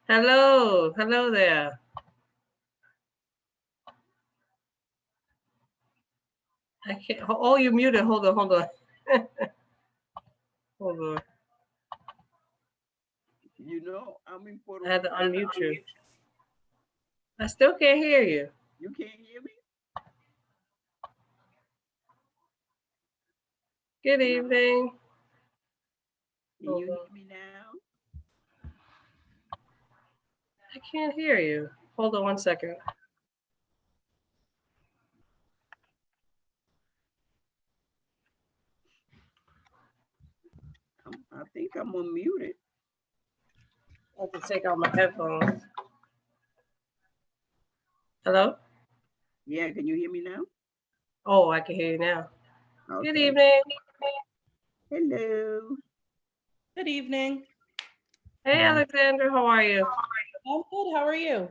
Hello, hello there. I can't. Oh, you muted. Hold on, hold on, hold on. You know, I'm in Puerto I had to Rico. unmute you. I still can't hear you. You can't hear me? Good No. evening. Can you hear me now? I can't hear you. Hold on 1 second. I think I'm unmuted. I have to take out my headphones. Hello? Yeah, can you hear me now? Oh, I can hear you now. Okay. Good evening. Hello. Good evening. Hey, Alexandra, how are you? I'm good. How are you?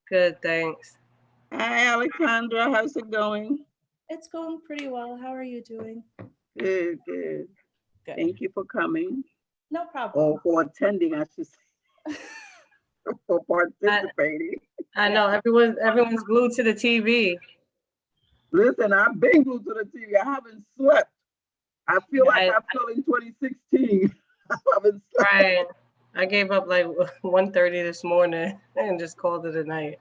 Good, thanks. Hi, Alexandra. How's it going? It's going pretty well. How are you doing? Good, good. Good. Thank you for coming. No problem. Or for attending, I should say. For participating. I know everyone's glued to the TV. Listen, I've been glued to the TV. I haven't slept. I feel like I fell in 2016. I haven't slept. Right. I gave up like 1:30 this morning and just called it a night.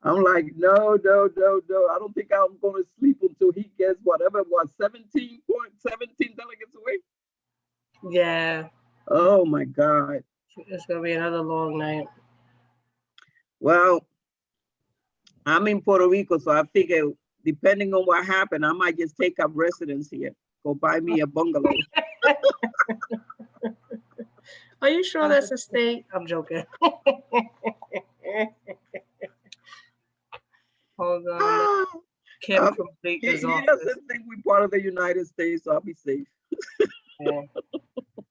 I'm like, no. I don't think I'm going to sleep until he gets whatever it was, 17 delegates away. Yeah. Oh my God. It's going to be another long night. Well, I'm in Puerto Rico, so I figure depending on what happened, I might just take up residence here. Go buy me a bungalow. Are you sure that's a state? I'm joking. Hold on. Kim complete his He doesn't think we're part of the United States, so I'll be safe. Yeah.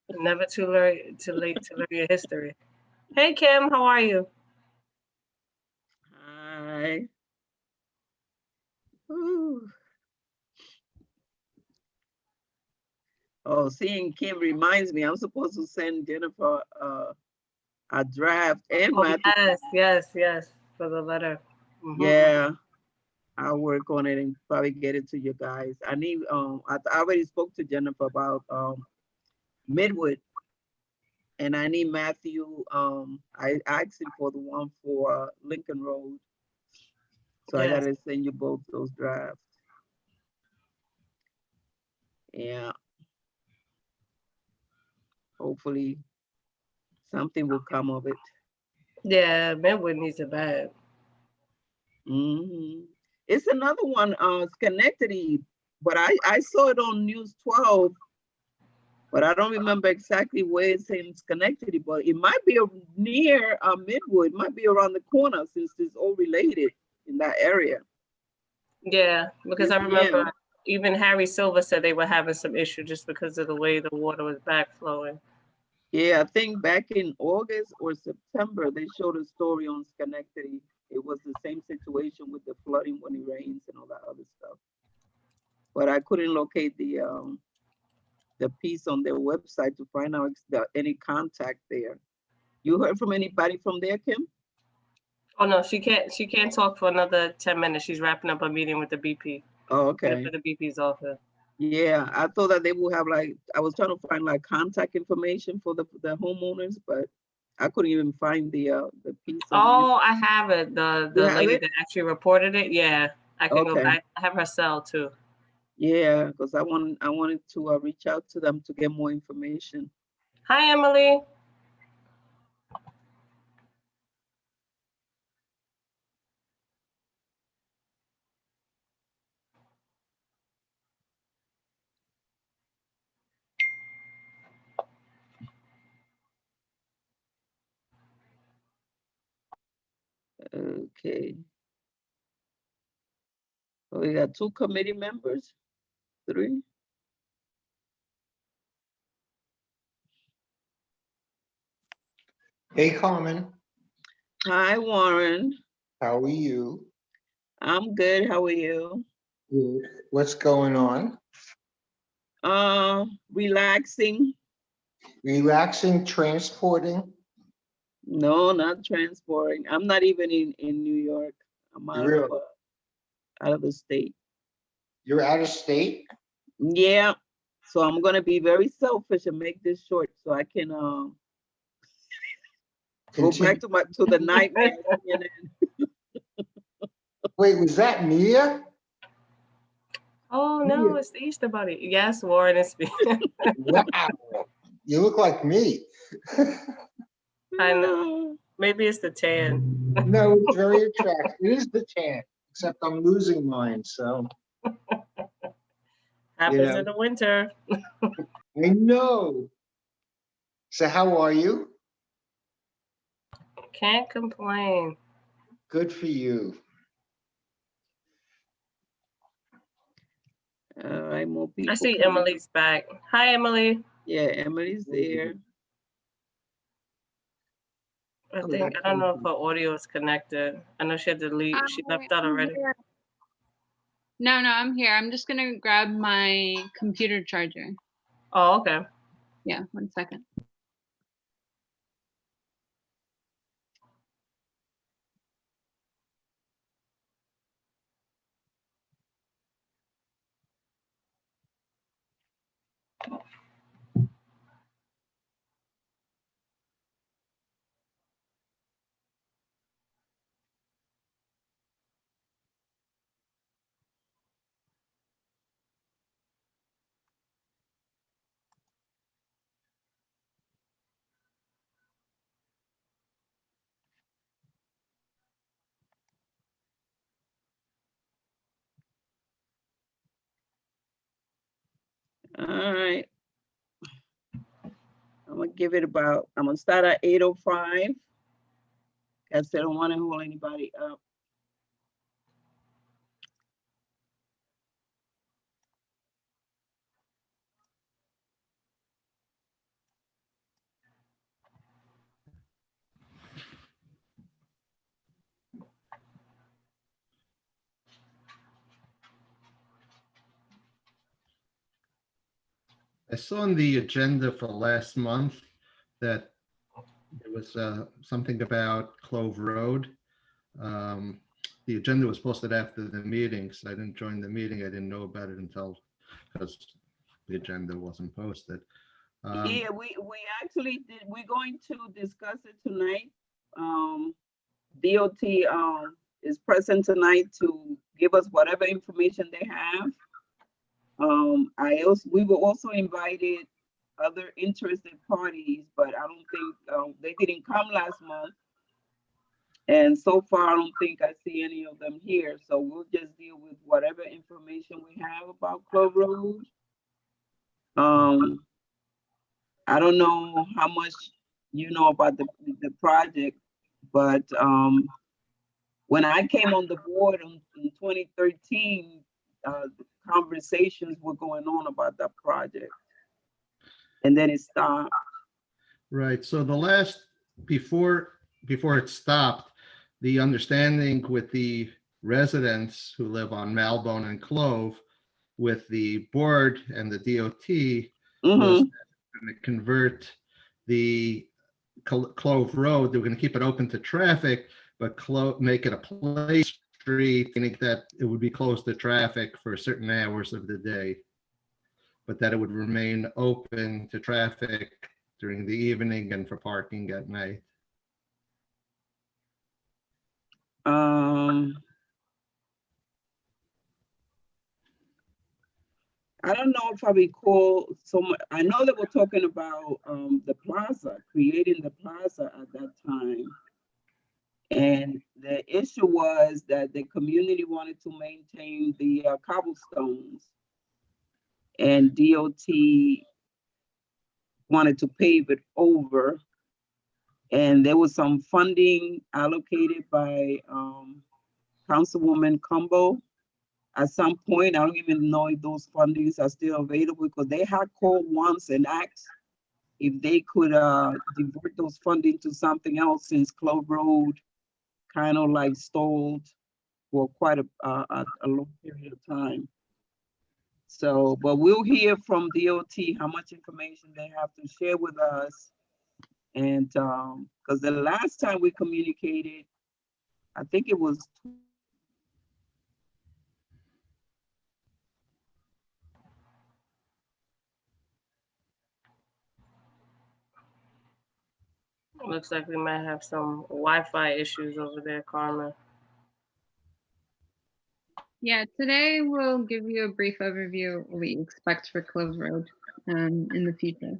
Never too late to learn your history. Hey Kim, how are you? Hi. Ooh. Oh, seeing Kim reminds me, I'm supposed to send Jennifer a draft and Matthew. Yes, for the letter. Mm-hmm. Yeah, I'll work on it and probably get it to you guys. I need I already spoke to Jennifer about Midwood, and I need Matthew. I asked him for the one for Lincoln Road, so I gotta send you both those drafts. Yeah, hopefully something will come of it. Yeah, Midwood needs it bad. Mm-hmm. It's another one, Schenectady, but I saw it on News 12, but I don't remember exactly where it's in Schenectady, but it might be near Midwood, it might be around the corner since it's all related in that area. Yeah, because I remember even Harry Silver said they were having some issue just because of the way the water was backflowing. Yeah, I think back in August or September, they showed a story on Schenectady. It was the same situation with the flooding when it rains and all that other stuff. But I couldn't locate the piece on their website to find out any contact there. You heard from anybody from there, Kim? Oh no, she can't talk for another 10 minutes. She's wrapping up a meeting with the BP. Oh, okay. For the BP's office. Yeah, I thought that they would have I was trying to find contact information for the homeowners, but I couldn't even find the piece. Oh, I have it. The lady that actually reported it. Yeah, I can go back. I have her cell too. Yeah, because I wanted to reach out to them to get more information. Hi, Emily. Okay. We got 2 committee members, 3. Hey, Carmen. Hi, Warren. How are you? I'm good. How are you? Good. What's going on? Relaxing. Relaxing, transporting? No, not transporting. I'm not even in New York. I'm Really? out of the state. You're out of state? Yeah. So I'm gonna be very selfish and make this short so I can go Continue. back to the nightmare. CNN. Wait, was that Mia? Oh no, it's the Easter Bunny. Yes, Warren is. Wow. You look like me. I know. Maybe it's the tan. No, it's very attractive. It is the tan, except I'm losing mine, so. Happens Yeah. in the winter. I know. So how are you? Can't complain. Good for you. All right, more people. I see coming. Emily's back. Hi, Emily. Yeah, Emily's there. I don't know if her audio is connected. I know she had to leave. She left out already. No, I'm here. I'm just gonna grab my computer charger. Oh, okay. Yeah, 1 second. All right. I'm gonna start at 8:05. I said I don't want to hold anybody up. I saw on the agenda for last month that there was something about Clove Road. The agenda was posted after the meeting, so I didn't join the meeting. I didn't know about it because the agenda wasn't posted. Yeah, we actually did. We're going to discuss it tonight. DOT is present tonight to give us whatever information they have. We were also invited other interested parties, but I don't think they didn't come last month. And so far, I don't think I see any of them here. So we'll just deal with whatever information we have about Clove Road. I don't know how much you know about the project, but when I came on the board in 2013, conversations were going on about that project, and then it stopped. Right. So the last before it stopped, the understanding with the residents who live on Malbone and Clove with the board and the DOT was going to convert the Clove Road. They were going to keep it open to traffic, but make it a play street, meaning that it would be closed to traffic for certain hours of the day, but that it would remain open to traffic during the evening and for parking at night. I don't know if I recall I know that we're talking about the plaza, creating the plaza at that time. And the issue was that the community wanted to maintain the cobblestones, and DOT wanted to pave it over. And there was some funding allocated by Councilwoman Cumbo. At some point, I don't even know if those fundings are still available, because they had called once and asked if they could divert those funding to something else, since Clove Road kind of like stalled for quite a long period of time. So, but we'll hear from DOT how much information they have to share with us. And, because the last time we communicated, I think it was Looks like we might have some Wi-Fi issues over there, Carmen. Yeah, today we'll give you a brief overview of what we expect for Clove Road in the future.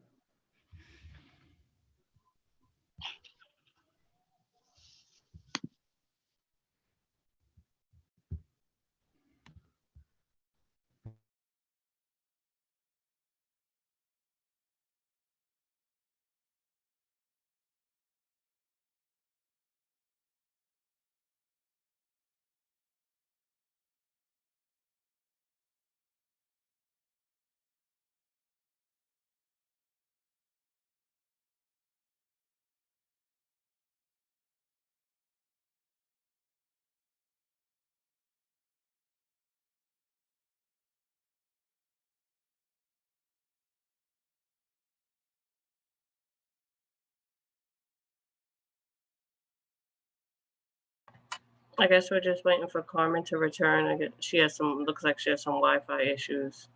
I guess we're just waiting for Carmen to return. She has some, looks like she has some Wi-Fi issues.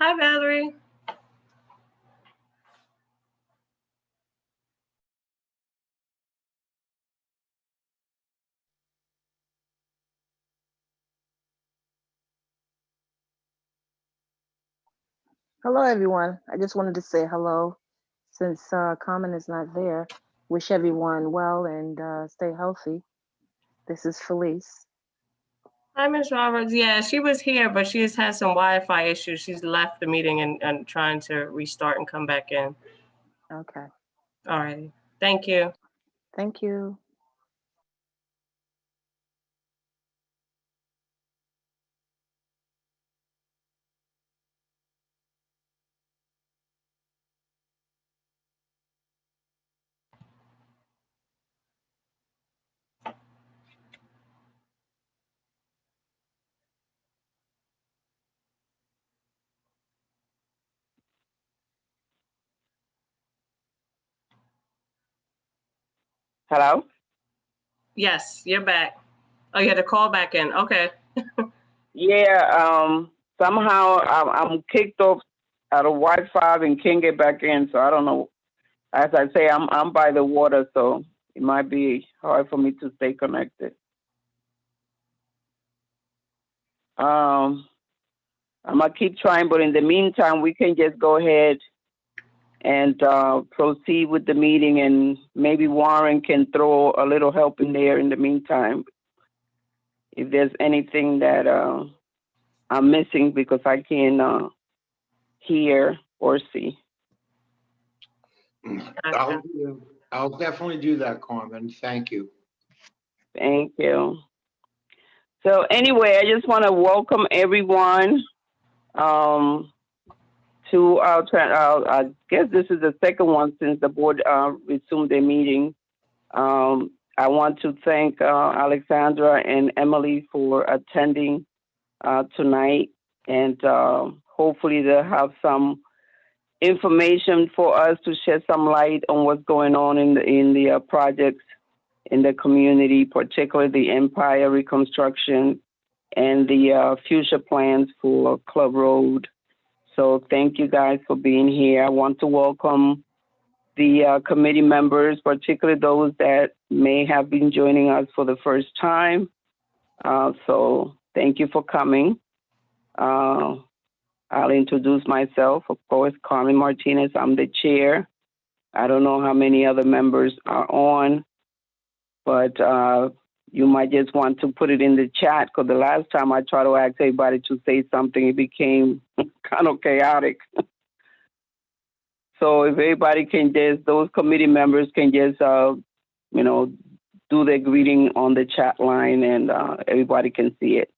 Hi, Valerie. Hello, everyone. I just wanted to say hello since Carmen is not there. Wish everyone well and stay healthy. This is Felice. Hi, Ms. Roberts. Yeah, she was here, but she has had some Wi-Fi issues. She's left the meeting and trying to restart and come back in. Okay. All right. Thank you. Thank you. hello. Yes, you're back. Oh, you had to call back in. Okay. Yeah. Somehow I'm kicked off out of Wi-Fi and can't get back in. So I don't know. As I say, I'm by the water, so it might be hard for me to stay connected. I'm gonna keep trying, but in the meantime, we can just go ahead and proceed with the meeting, and maybe Warren can throw a little help in there in the meantime. If there's anything that I'm missing because I can't hear or see. Gotcha. I'll definitely do that, Carmen. Thank you. Thank you. So anyway, I just want to welcome everyone to I guess this is the second one since the board resumed their meeting. I want to thank Alexandra and Emily for attending tonight, and hopefully they'll have some information for us to shed some light on what's going on in the projects in the community, particularly the Empire reconstruction and the future plans for Club Road. So thank you guys for being here. I want to welcome the committee members, particularly those that may have been joining us for the first time. So thank you for coming. I'll introduce myself. Of course, Carmen Martinez, I'm the chair. I don't know how many other members are on, but you might just want to put it in the chat, because the last time I tried to ask everybody to say something, it became kind of chaotic. So if everybody can just, those committee members can just, you know, do their greeting on the chat line, and everybody can see it.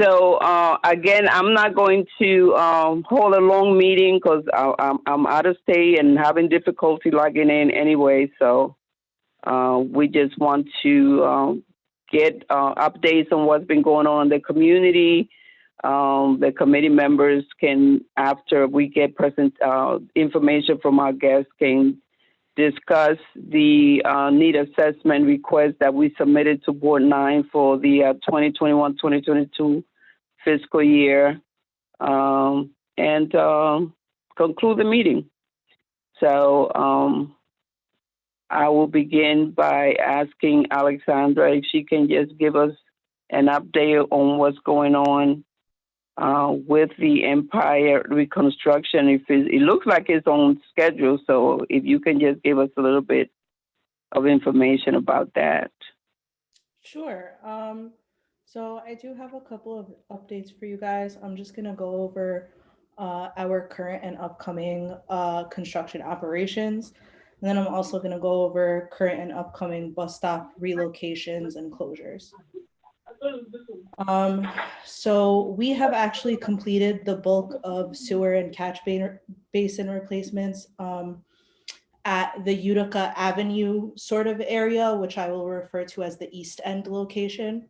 So again, I'm not going to hold a long meeting because I'm out of state and having difficulty logging in anyway. So we just want to get updates on what's been going on in the community. The committee members can, after we get present information from our guests, can discuss the need assessment request that we submitted to Board 9 for the 2021-2022 fiscal year, and conclude the meeting. So I will begin by asking Alexandra if she can just give us an update on what's going on with the Empire reconstruction. If it looks like it's on schedule, so if you can just give us a little bit of information about that. Sure. So I do have a couple of updates for you guys. I'm just going to go over our current and upcoming construction operations. And then I'm also going to go over current and upcoming bus stop relocations and closures. So we have actually completed the bulk of sewer and catch basin replacements at the Utica Avenue sort of area, which I will refer to as the East End location.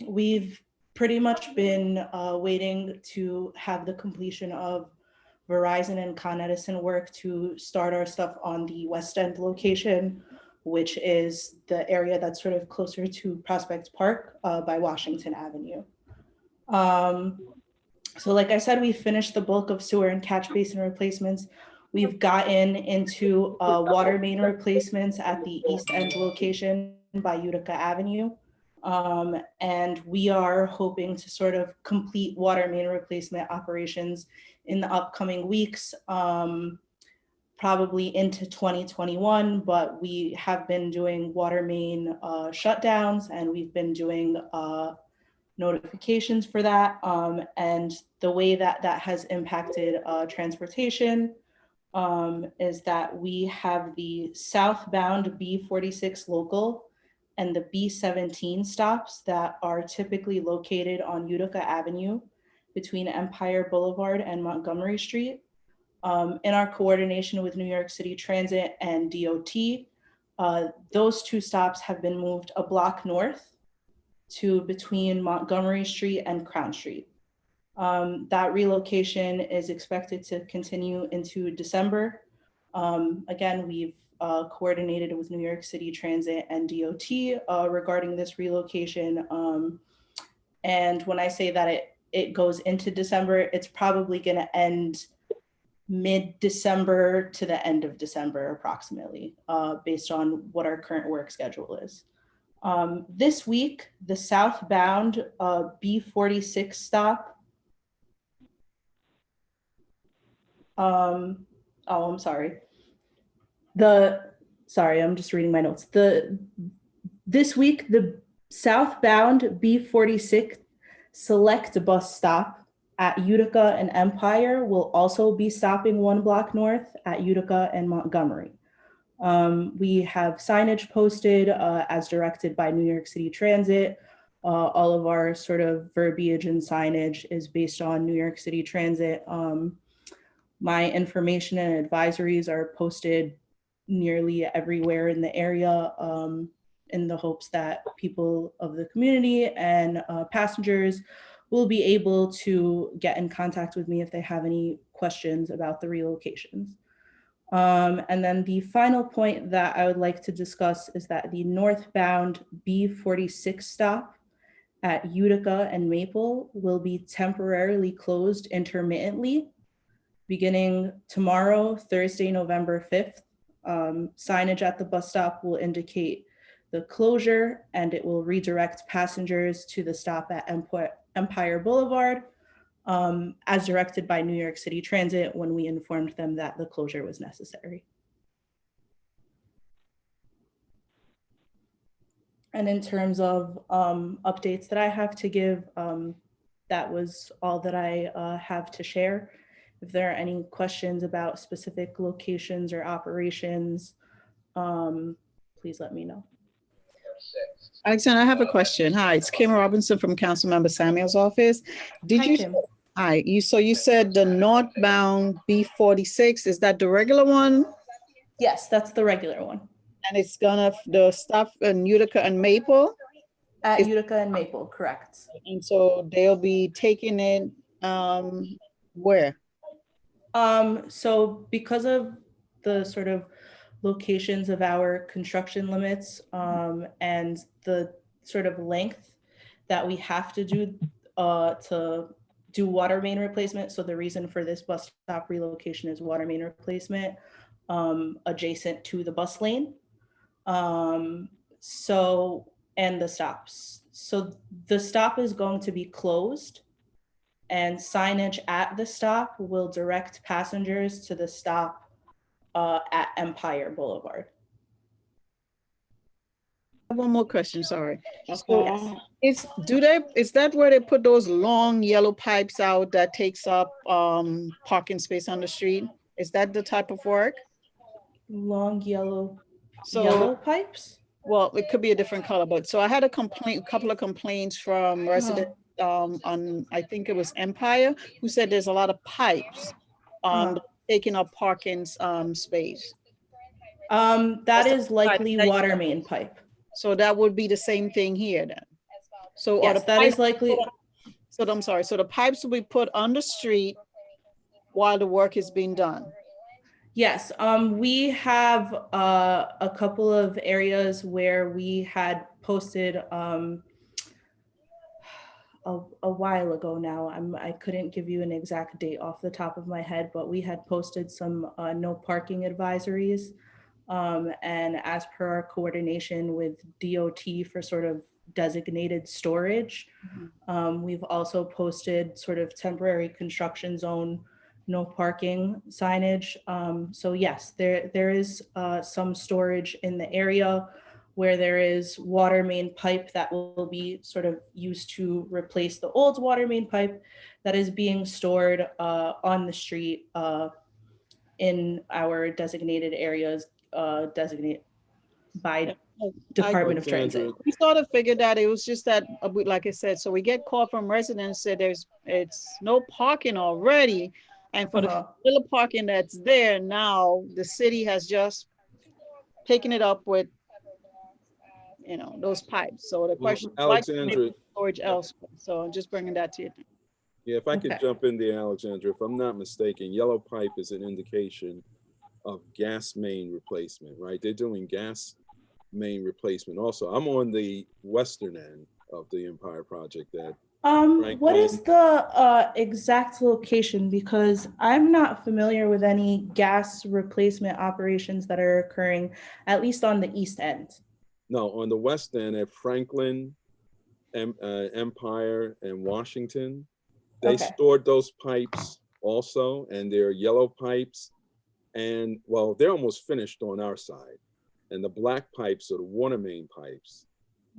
We've pretty much been waiting to have the completion of Verizon and Con Edison work to start our stuff on the West End location, which is the area that's sort of closer to Prospect Park by Washington Avenue. So like I said, we finished the bulk of sewer and catch basin replacements. We've gotten into water main replacements at the East End location by Utica Avenue. And we are hoping to sort of complete water main replacement operations in the upcoming weeks, probably into 2021, but we have been doing water main shutdowns, and we've been doing notifications for that. And the way that that has impacted transportation is that we have the southbound B46 local and the B17 stops that are typically located on Utica Avenue between Empire Boulevard and Montgomery Street. In our coordination with New York City Transit and DOT, those two stops have been moved a block north to between Montgomery Street and Crown Street. That relocation is expected to continue into December. Again, we've coordinated with New York City Transit and DOT regarding this relocation. And when I say that it goes into December, it's probably going to end mid-December to the end of December, approximately, based on what our current work schedule is. This week, the southbound B46 stop. I'm sorry. Sorry, I'm just reading my notes. This week, the southbound B46 select bus stop at Utica and Empire will also be stopping one block north at Utica and Montgomery. We have signage posted as directed by New York City Transit. All of our sort of verbiage and signage is based on New York City Transit. My information and advisories are posted nearly everywhere in the area in the hopes that people of the community and passengers will be able to get in contact with me if they have any questions about the relocations. And then the final point that I would like to discuss is that the northbound B46 stop at Utica and Maple will be temporarily closed intermittently beginning tomorrow, Thursday, November 5th. Signage at the bus stop will indicate the closure and it will redirect passengers to the stop at Empire Boulevard as directed by New York City Transit when we informed them that the closure was necessary. And in terms of updates that I have to give, that was all that I have to share. If there are any questions about specific locations or operations, please let me know. Alexander, I have a question. Hi, it's Kim Robinson from Councilmember Samuel's office. Did Hi, you? Kim. Hi, so you said the northbound B46, is that the regular one? Yes, that's the regular one. And it's the stop in Utica and Maple? At Utica and Maple, correct. And so they'll be taking it where? So because of the sort of locations of our construction limits and the sort of length that we have to do water main replacement. So the reason for this bus stop relocation is water main replacement adjacent to the bus lane. And the stops. So the stop is going to be closed and signage at the stop will direct passengers to the stop at Empire Boulevard. One more question, sorry. Yes. Is that where they put those long yellow pipes out that takes up parking space on the street? Is that the type of work? Long yellow pipes? Well, it could be a different color, but so I had a couple of complaints from residents on, I think it was Empire, who said there's a lot of pipes taking up parking space. That is likely water main pipe. So that would be the same thing here then. So yes, that is likely. So I'm sorry. So the pipes will be put on the street while the work is being done. Yes, we have a couple of areas where we had posted a while ago now. I couldn't give you an exact date off the top of my head, but we had posted some no parking advisories. And as per our coordination with DOT for sort of designated storage, we've also posted sort of temporary construction zone no parking signage. So yes, there is some storage in the area where there is water main pipe that will be sort of used to replace the old water main pipe that is being stored on the street in our designated areas designated by Department of Transit. We sort of figured that it was just that, like I said, so we get call from residents that it's no parking already. And for the little parking that's there now, the city has just taken it up with, those pipes. So the question, Alexandra, storage elsewhere. So I'm just bringing that to you. Yeah, if I could jump in there, Alexandra, if I'm not mistaken, yellow pipe is an indication of gas main replacement, right? They're doing gas main replacement. Also, I'm on the western end of the Empire project that what is the exact location? Because I'm not familiar with any gas replacement operations that are occurring, at least on the east end. No, on the west end at Franklin, Empire, and Washington, they stored those pipes also, and they're yellow pipes. And well, they're almost finished on our side. And the black pipes are the water main pipes,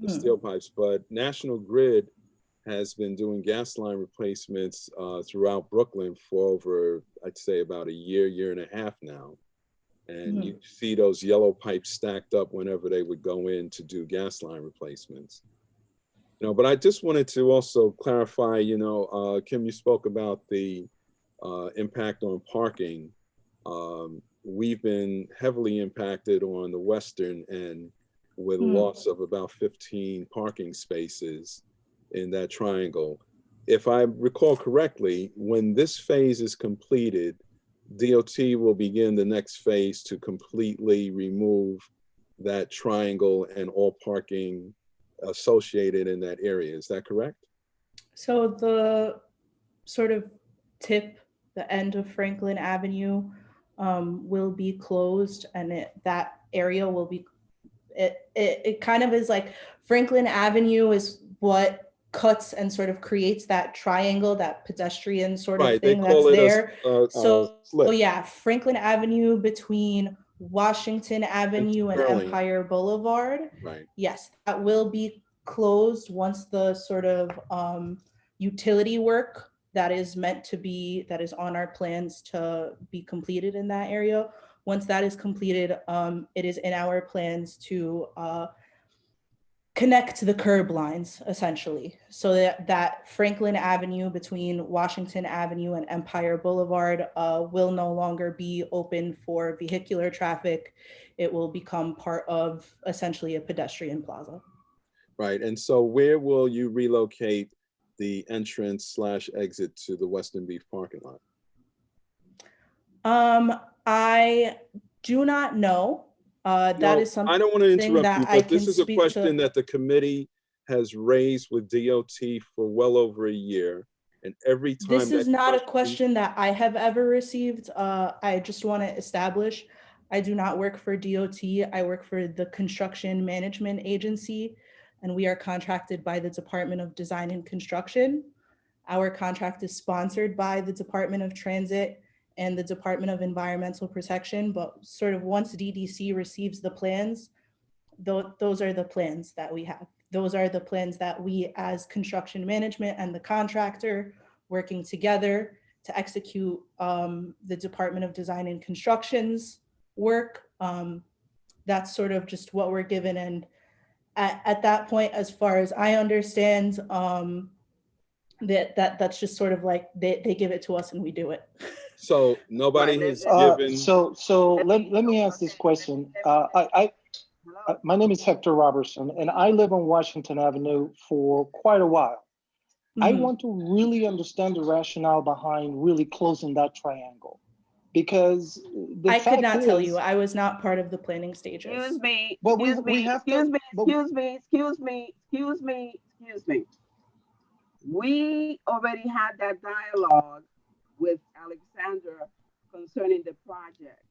the steel pipes. But National Grid has been doing gas line replacements throughout Brooklyn for over, I'd say about a year and a half now. And you see those yellow pipes stacked up whenever they would go in to do gas line replacements. But I just wanted to also clarify, Kim, you spoke about the impact on parking. We've been heavily impacted on the western end with a loss of about 15 parking spaces in that triangle. If I recall correctly, when this phase is completed, DOT will begin the next phase to completely remove that triangle and all parking associated in that area. Is that correct? So the sort of tip, the end of Franklin Avenue will be closed, and that area will be, it kind of is like Franklin Avenue is what cuts and sort of creates that triangle, that pedestrian sort of thing that's there. So yeah, Franklin Avenue between Washington Avenue and Empire Boulevard. Right. Yes, that will be closed once the sort of utility work that is meant to be, that is on our plans to be completed in that area. Once that is completed, it is in our plans to connect the curb lines, essentially, so that Franklin Avenue between Washington Avenue and Empire Boulevard will no longer be open for vehicular traffic. It will become part of essentially a pedestrian plaza. Right, and so where will you relocate the entrance/exit to the Western Beef parking lot? I do not know. That is something I don't want to interrupt you, but this is a question to... that the committee has raised with DOT for well over a year. And every time this is not a question that I have ever received. I just want to establish, I do not work for DOT. I work for the Construction Management Agency, and we are contracted by the Department of Design and Construction. Our contract is sponsored by the Department of Transit and the Department of Environmental Protection, but sort of once DDC receives the plans, those are the plans that we have. Those are the plans that we as construction management and the contractor working together to execute the Department of Design and Construction's work. That's sort of just what we're given. And at that point, as far as I understand, that's just sort of like they give it to us and we do it. So nobody has given. So let me ask this question. My name is Hector Robertson, and I live on Washington Avenue for quite a while. I want to really understand the rationale behind really closing that triangle, because I could not tell you. I was not part of the planning stages. Excuse me. But Excuse me. We already had that dialogue with Alexandra concerning the project.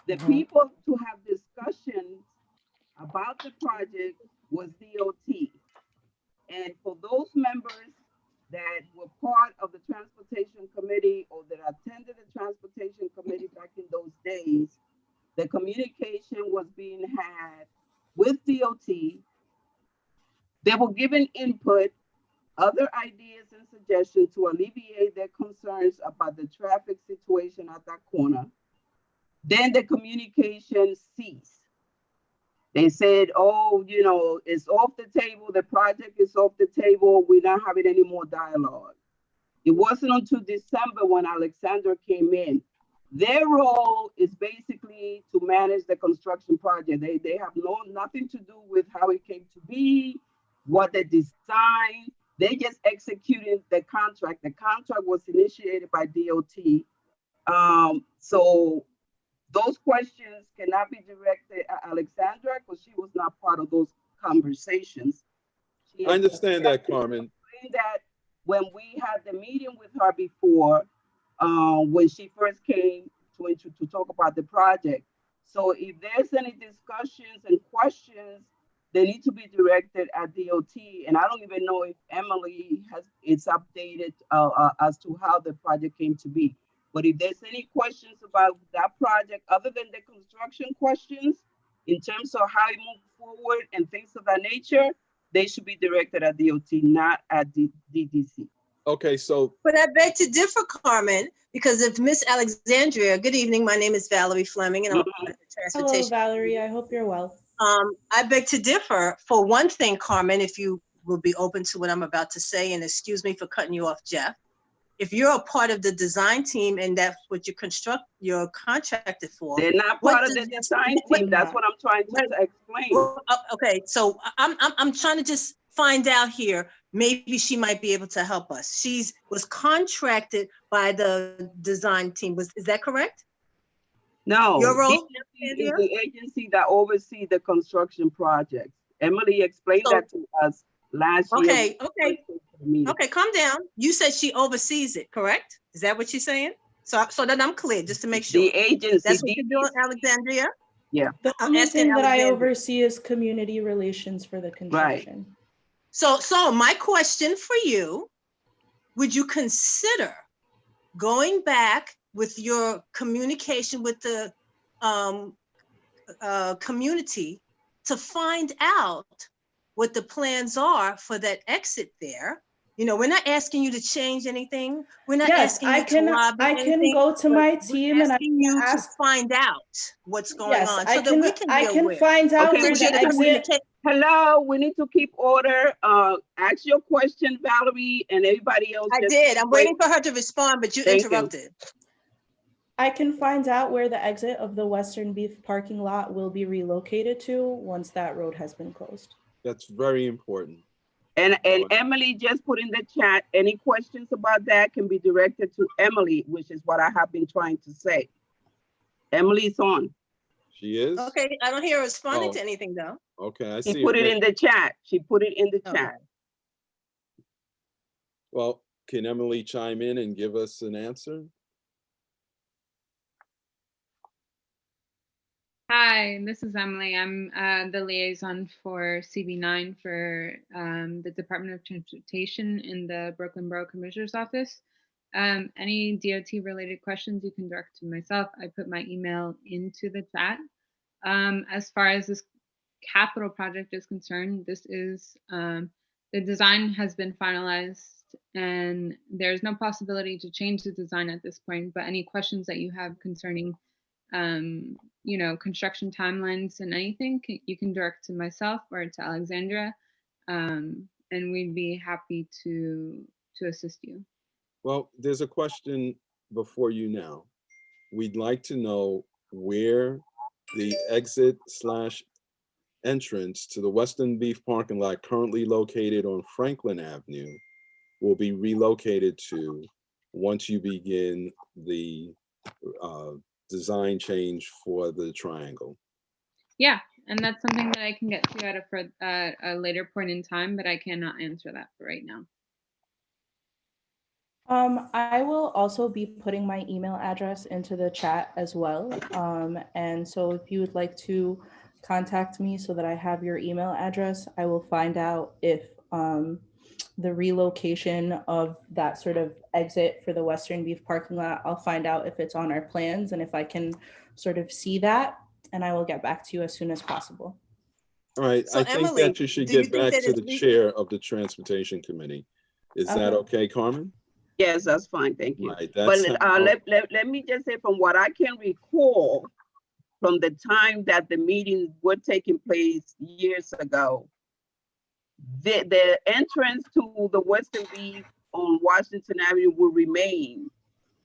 The people to have discussions about the project was DOT. And for those members that were part of the transportation committee or that attended the transportation committee back in those days, the communication was being had with DOT. They were given input, other ideas and suggestions to alleviate their concerns about the traffic situation at that corner. Then the communication ceased. They said, oh, it's off the table. The project is off the table. We're not having any more dialogue. It wasn't until December when Alexandra came in. Their role is basically to manage the construction project. They have nothing to do with how it came to be, what they designed. They just executed the contract. The contract was initiated by DOT. So those questions cannot be directed at Alexandra because she was not part of those conversations. I understand that, Carmen. That when we had the meeting with her before, when she first came to talk about the project. So if there's any discussions and questions, they need to be directed at DOT. And I don't even know if Emily it's updated as to how the project came to be. But if there's any questions about that project, other than the construction questions, in terms of how it moved forward and things of that nature, they should be directed at DOT, not at DDC. Okay, so But I beg to differ, Carmen, because if Miss Alexandria, good evening, my name is Valerie Fleming and I'm the Hello, transportation. Valerie. I hope you're well. I beg to differ. For one thing, Carmen, if you will be open to what I'm about to say, and excuse me for cutting you off, Jeff. If you're a part of the design team and that's what you're contracted for. They're not part of the design team. That's what I'm trying to explain. Okay, so I'm trying to just find out here. Maybe she might be able to help us. She was contracted by the design team. Is that correct? No, Your role is the agency that oversees the construction projects. Emily explained that to us last year. Okay, calm down. You said she oversees it, correct? Is that what you're saying? So that I'm clear, just to make sure. The agency. That's what you're doing, Alexandria? Yeah. The only thing that I oversee is community relations for the construction. Right. So my question for you, would you consider going back with your communication with the community to find out what the plans are for that exit there? You know, we're not asking you to change anything. We're not asking you to lobby anything. I can go to my team and I can you to find out what's going on so that we can be I can aware. find out where the exit. Hello, we need to keep order. Ask your question, Valerie, and everybody else. I did. I'm waiting for her to respond, but you interrupted. I can find out where the exit of the Western Beef parking lot will be relocated to once that road has been closed. That's very important. And Emily just put in the chat, any questions about that can be directed to Emily, which is what I have been trying to say. Emily's on. She is? Okay, I don't hear her responding to anything though. Okay, I see. She put it in the chat. She put it in the chat. Well, can Emily chime in and give us an answer? Hi, this is Emily. I'm the liaison for CB9 for the Department of Transportation in the Brooklyn Borough Commissioner's Office. Any DOT related questions you can direct to myself. I put my email into the chat. As far as this capital project is concerned, this is the design has been finalized and there's no possibility to change the design at this point, but any questions that you have concerning you know, construction timelines and anything, you can direct to myself or to Alexandra, and we'd be happy to assist you. Well, there's a question before you now. We'd like to know where the exit / entrance to the Western Beef parking lot currently located on Franklin Avenue will be relocated to once you begin the design change for the triangle. Yeah, and that's something that I can get to at a later point in time, but I cannot answer that for right now. I will also be putting my email address into the chat as well. And so if you would like to contact me so that I have your email address, I will find out if the relocation of that sort of exit for the Western Beef parking lot, I'll find out if it's on our plans and if I can sort of see that, and I will get back to you as soon as possible. All right, So I think Emily, that you should do you get think back that to it's the chair of the Transportation Committee. Is that okay, Carmen? Yes, that's fine, thank you. Right, But that's let me just say, from what I can recall, from the time that the meetings were taking place years ago, the entrance to the Western Beef on Washington Avenue will remain,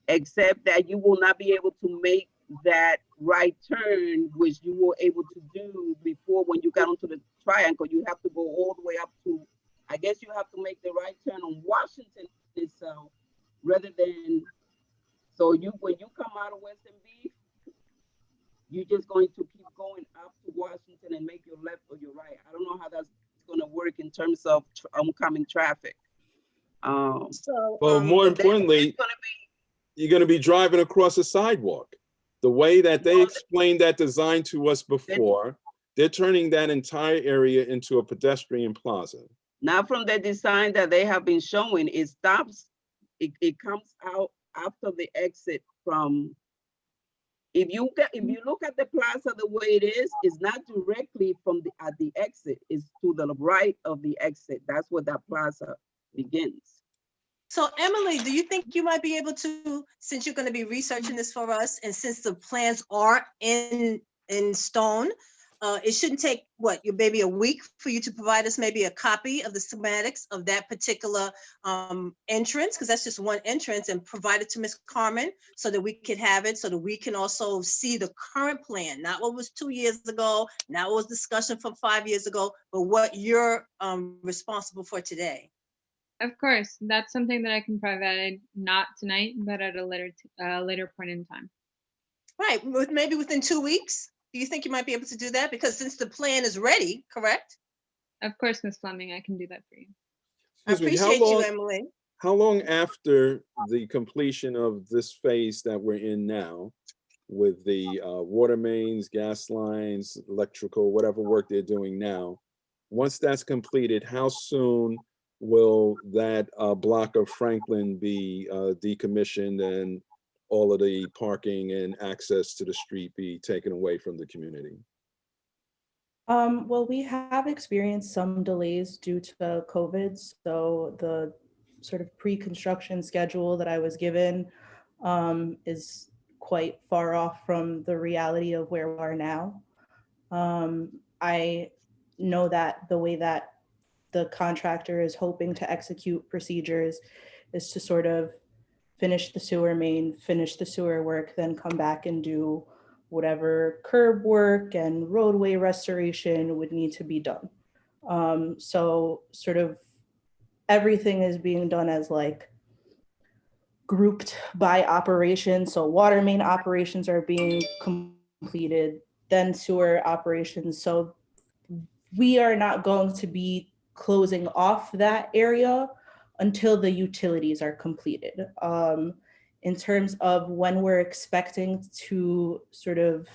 except that you will not be able to make that right turn, which you were able to do before when you got onto the triangle. You have to go all the way up to, I guess you have to make the right turn on Washington itself, rather than, so when you come out of Western Beef, you're just going to keep going up to Washington and make your left or your right. I don't know how that's going to work in terms of oncoming traffic. Well, more importantly, you're going to be driving across a sidewalk. The way that they explained that design to us before, they're turning that entire area into a pedestrian plaza. Not from the design that they have been showing. It stops, it comes out after the exit from, if you look at the plaza the way it is, it's not directly from at the exit, it's to the right of the exit. That's where that plaza begins. So Emily, do you think you might be able to, since you're going to be researching this for us, and since the plans are in stone, it shouldn't take maybe a week for you to provide us maybe a copy of the schematics of that particular entrance, because that's just one entrance, and provide it to Ms. Carmen so that we could have it, so that we can also see the current plan, not what was 2 years ago, not what was discussion from 5 years ago, but what you're responsible for today. Of course, that's something that I can provide, not tonight, but at a later point in time. Right, maybe within 2 weeks. Do you think you might be able to do that? Because since the plan is ready, correct? Of course, Ms. Fleming, I can do that for you. I appreciate you, Emily. How long after the completion of this phase that we're in now, with the water mains, gas lines, electrical, whatever work they're doing now, once that's completed, how soon will that block of Franklin be decommissioned and all of the parking and access to the street be taken away from the community? Well, we have experienced some delays due to COVID. So the sort of pre-construction schedule that I was given is quite far off from the reality of where we are now. I know that the way that the contractor is hoping to execute procedures is to sort of finish the sewer main, finish the sewer work, then come back and do whatever curb work and roadway restoration would need to be done. So sort of everything is being done as like grouped by operation. So water main operations are being completed, then sewer operations. So we are not going to be closing off that area until the utilities are completed. In terms of when we're expecting to sort of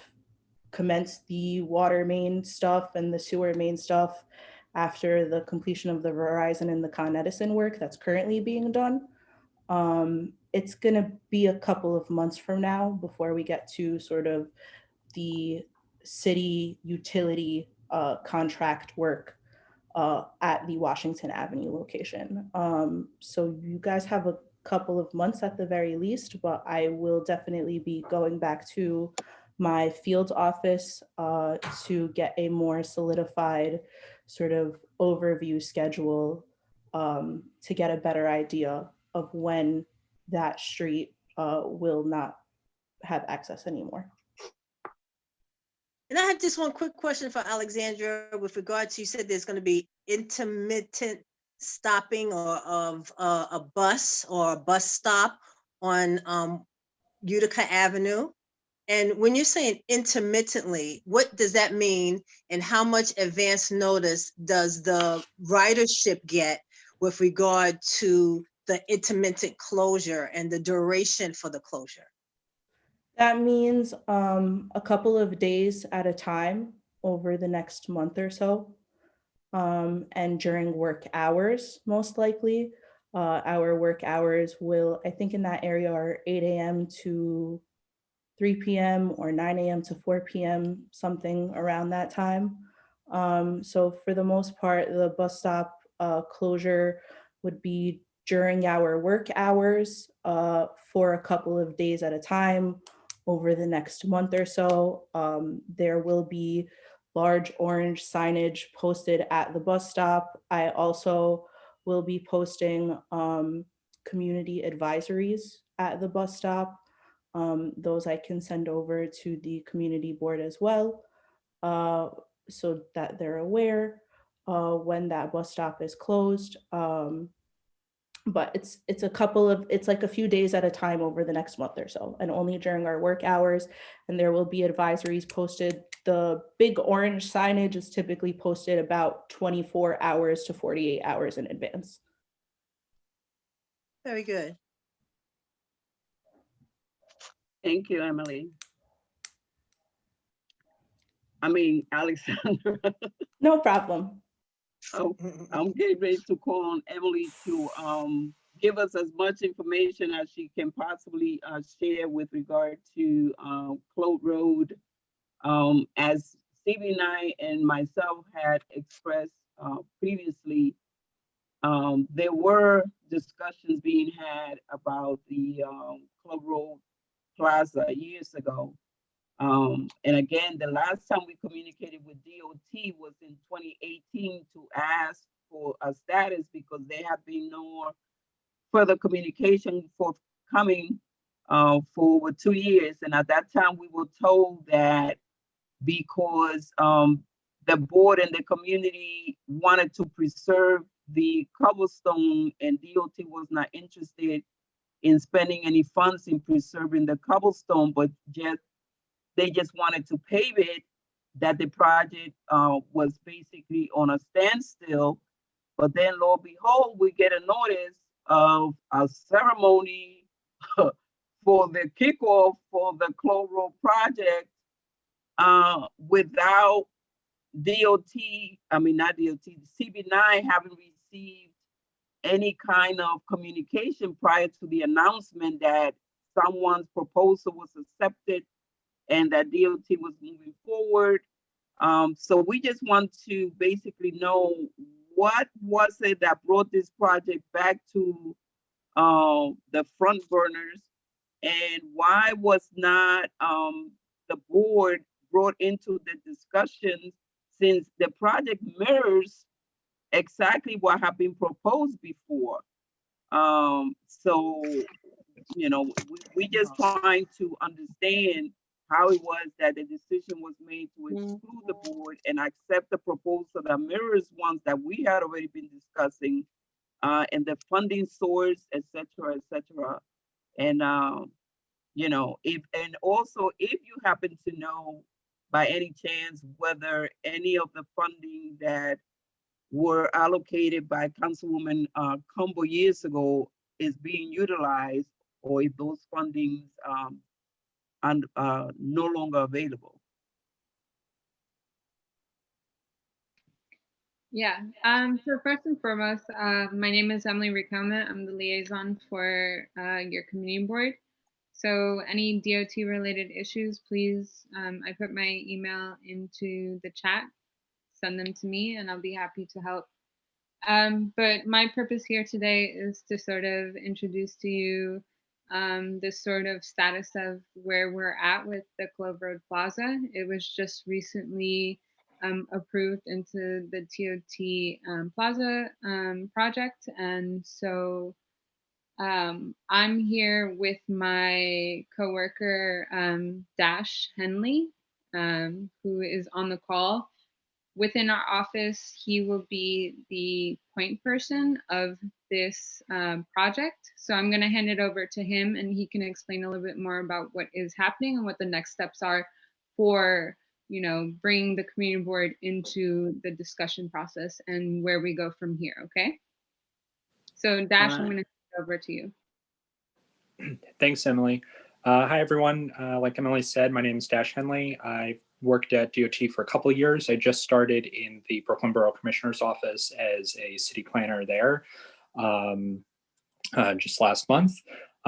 commence the water main stuff and the sewer main stuff after the completion of the Verizon and the Con Edison work that's currently being done, it's gonna be a couple of months from now before we get to sort of the city utility contract work at the Washington Avenue location. So you guys have a couple of months at the very least, but I will definitely be going back to my field office to get a more solidified sort of overview schedule to get a better idea of when that street will not have access anymore. And I have just one quick question for Alexandra with regard to, you said there's going to be intermittent stopping or of a bus or a bus stop on Utica Avenue. And when you're saying intermittently, what does that mean? And how much advance notice does the ridership get with regard to the intermittent closure and the duration for the closure? That means a couple of days at a time over the next month or so. And during work hours, most likely. Our work hours will, I think in that area, are 8 a.m. to 3 p.m. or 9 a.m. to 4 p.m., something around that time. So for the most part, the bus stop closure would be during our work hours for a couple of days at a time over the next month or so. There will be large orange signage posted at the bus stop. I also will be posting community advisories at the bus stop. Those I can send over to the community board as well, so that they're aware when that bus stop is closed. But it's like a few days at a time over the next month or so, and only during our work hours. And there will be advisories posted. The big orange signage is typically posted about 24 hours to 48 hours in advance. Very good. Thank you, Emily. Alexandra. No problem. Oh, I'm getting ready to call on Emily to give us as much information as she can possibly share with regard to Claude Road. As CB9 and myself had expressed previously, there were discussions being had about the Club Road Plaza years ago. And again, the last time we communicated with DOT was in 2018 to ask for a status because there have been no further communication forthcoming for over 2 years. And at that time, we were told that because the board and the community wanted to preserve the cobblestone and DOT was not interested in spending any funds in preserving the cobblestone, but they just wanted to pave it, that the project was basically on a standstill. But then lo and behold, we get a notice of a ceremony for the kickoff for the Club Road project without not DOT, CB9 having received any kind of communication prior to the announcement that someone's proposal was accepted and that DOT was moving forward. So we just want to basically know what was it that brought this project back to the front burners, and why was not the board brought into the discussions, since the project mirrors exactly what had been proposed before. So, we just trying to understand how it was that the decision was made to exclude the board and accept the proposal that mirrors ones that we had already been discussing, and the funding source, et cetera, et cetera. And, if you happen to know by any chance whether any of the funding that were allocated by Councilwoman Cumbo years ago is being utilized, or if those fundings are no longer available. Yeah, so first and foremost, my name is Emily Riquelme. I'm the liaison for your community board. So any DOT related issues, please, I put my email into the chat, send them to me and I'll be happy to help. But my purpose here today is to sort of introduce to you the sort of status of where we're at with the Club Road Plaza. It was just recently approved into the TOT Plaza project. And so I'm here with my coworker, Dash Henley, who is on the call. Within our office, he will be the point person of this project. So I'm going to hand it over to him and he can explain a little bit more about what is happening and what the next steps are for, bringing the community board into the discussion process and where we go from here, okay? So Dash, I'm going to hand it over to you. Thanks, Emily. Hi, everyone. Like Emily said, my name is Dash Henley. I've worked at DOT for a couple of years. I just started in the Brooklyn Borough Commissioner's Office as a city planner there just last month.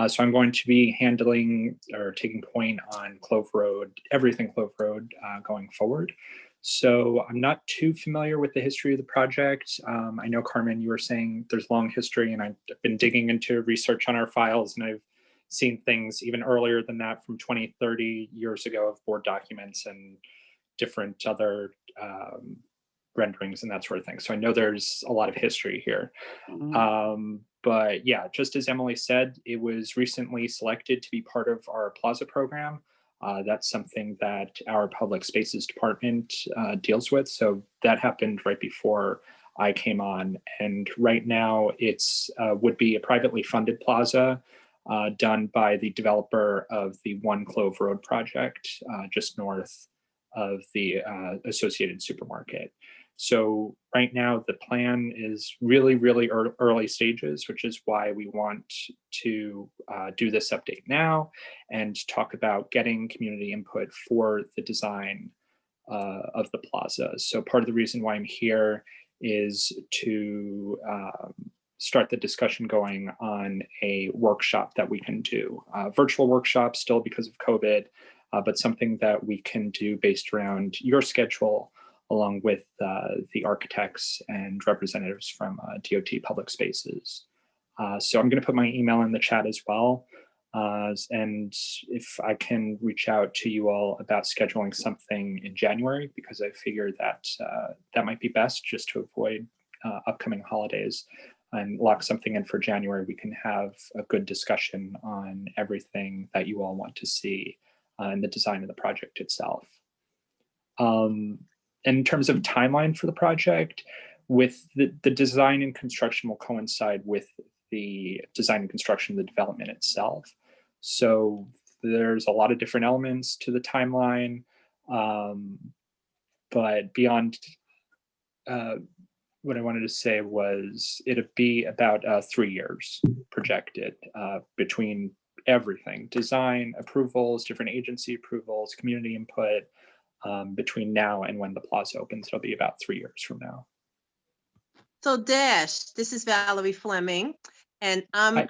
So I'm going to be handling or taking point on Clove Road, everything Clove Road going forward. So I'm not too familiar with the history of the project. I know, Carmen, you were saying there's long history, and I've been digging into research on our files, and I've seen things even earlier than that, from 20, 30 years ago, of board documents and different other renderings and that sort of thing. So I know there's a lot of history here. But yeah, just as Emily said, it was recently selected to be part of our Plaza program. That's something that our Public Spaces Department deals with. So that happened right before I came on. And right now it's would be a privately funded plaza done by the developer of the One Clove Road project, just north of the Associated Supermarket. So right now the plan is really, really early stages, which is why we want to do this update now and talk about getting community input for the design of the plaza. So part of the reason why I'm here is to start the discussion going on a workshop that we can do. Virtual workshop still because of COVID, but something that we can do based around your schedule, along with the architects and representatives from DOT Public Spaces. So I'm going to put my email in the chat as well. And if I can reach out to you all about scheduling something in January, because I figure that that might be best just to avoid upcoming holidays, and lock something in for January, we can have a good discussion on everything that you all want to see in the design of the project itself. In terms of timeline for the project, with the design and construction will coincide with the design and construction of the development itself. So there's a lot of different elements to the timeline, but beyond what I wanted to say was it'd be about 3 years projected between everything, design approvals, different agency approvals, community input. Between now and when the plaza opens, it'll be about 3 years from now. So Dash, this is Valerie Fleming. And hi,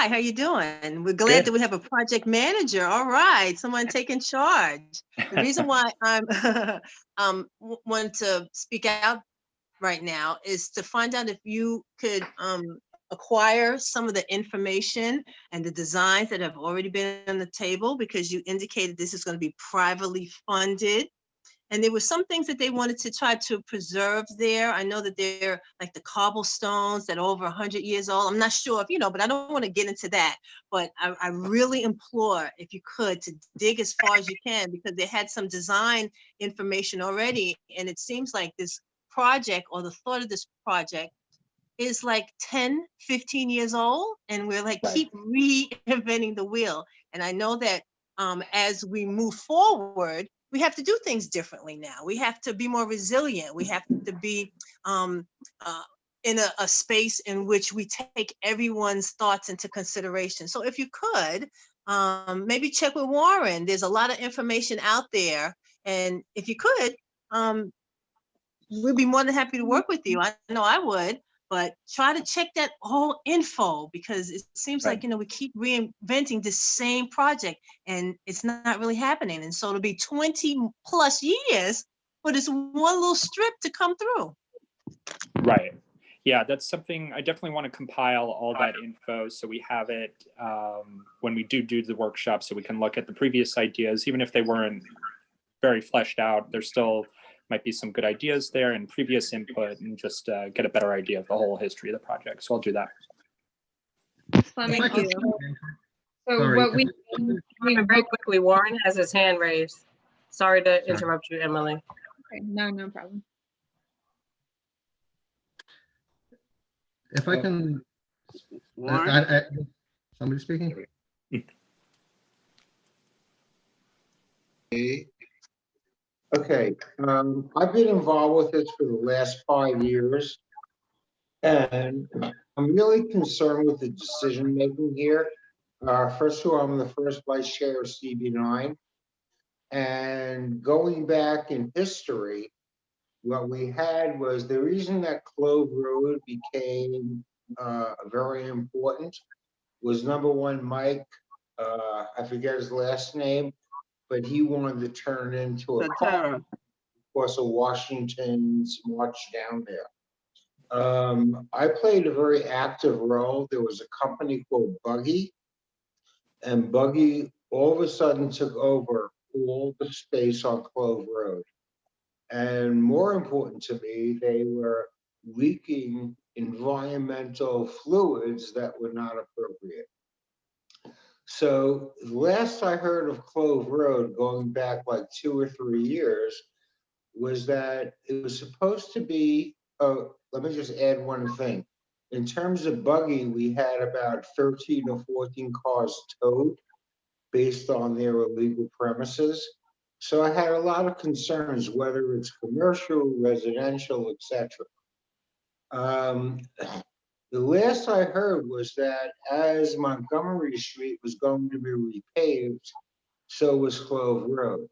how you doing? We're glad that we have a project manager. All right, someone taking charge. The reason why I'm want to speak out right now is to find out if you could acquire some of the information and the designs that have already been on the table, because you indicated this is going to be privately funded. And there were some things that they wanted to try to preserve there. I know that they're like the cobblestones that are over 100 years old. I'm not sure if you know, but I don't want to get into that. But I really implore, if you could, to dig as far as you can, because they had some design information already. And it seems like this project, or the thought of this project, is like 10, 15 years old. And we're like, keep reinventing the wheel. And I know that as we move forward, we have to do things differently now. We have to be more resilient. We have to be in a space in which we take everyone's thoughts into consideration. So if you could, maybe check with Warren. There's a lot of information out there. And if you could, we'd be more than happy to work with you. I know I would. But try to check that whole info, because it seems like, you know, we keep reinventing the same project and it's not really happening. And so it'll be 20 plus years for this one little strip to come through. Right. Yeah, that's something I definitely want to compile all that info so we have it when we do the workshop, so we can look at the previous ideas, even if they weren't very fleshed out. There's still might be some good ideas there and previous input, and just get a better idea of the whole history of the project. So I'll do that. Thank you. So Sorry, what we very quickly, Warren has his hand raised. Sorry to interrupt you, Emily. Okay, no problem. If I can, somebody speaking? Okay, I've been involved with this for the last 5 years, and I'm really concerned with the decision making here. First of all, I'm the first vice chair of CB9, and going back in history, what we had was the reason that Clove Road became very important was, number one, Mike, I forget his last name, but he wanted to turn it into a car because of Washington's march down there. I played a very active role. There was a company called Buggy, and Buggy all of a sudden took over all the space on Clove Road. And more important to me, they were leaking environmental fluids that were not appropriate. So last I heard of Clove Road, going back like 2 or 3 years, was that it was supposed to be, let me just add one thing. In terms of Buggy, we had about 13 or 14 cars towed based on their illegal premises. So I had a lot of concerns, whether it's commercial, residential, etc. The last I heard was that as Montgomery Street was going to be repaved, so was Clove Road.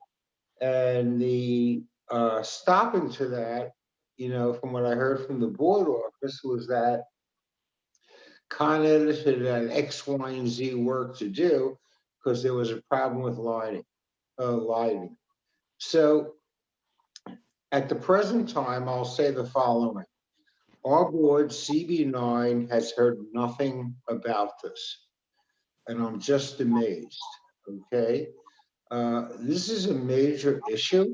And the stopping to that, you know, from what I heard from the board office, was that Con Edison had X, Y, and Z work to do because there was a problem with lighting. So At the present time, I'll say the following. Our board, CB9, has heard nothing about this. And I'm just amazed, okay? This is a major issue.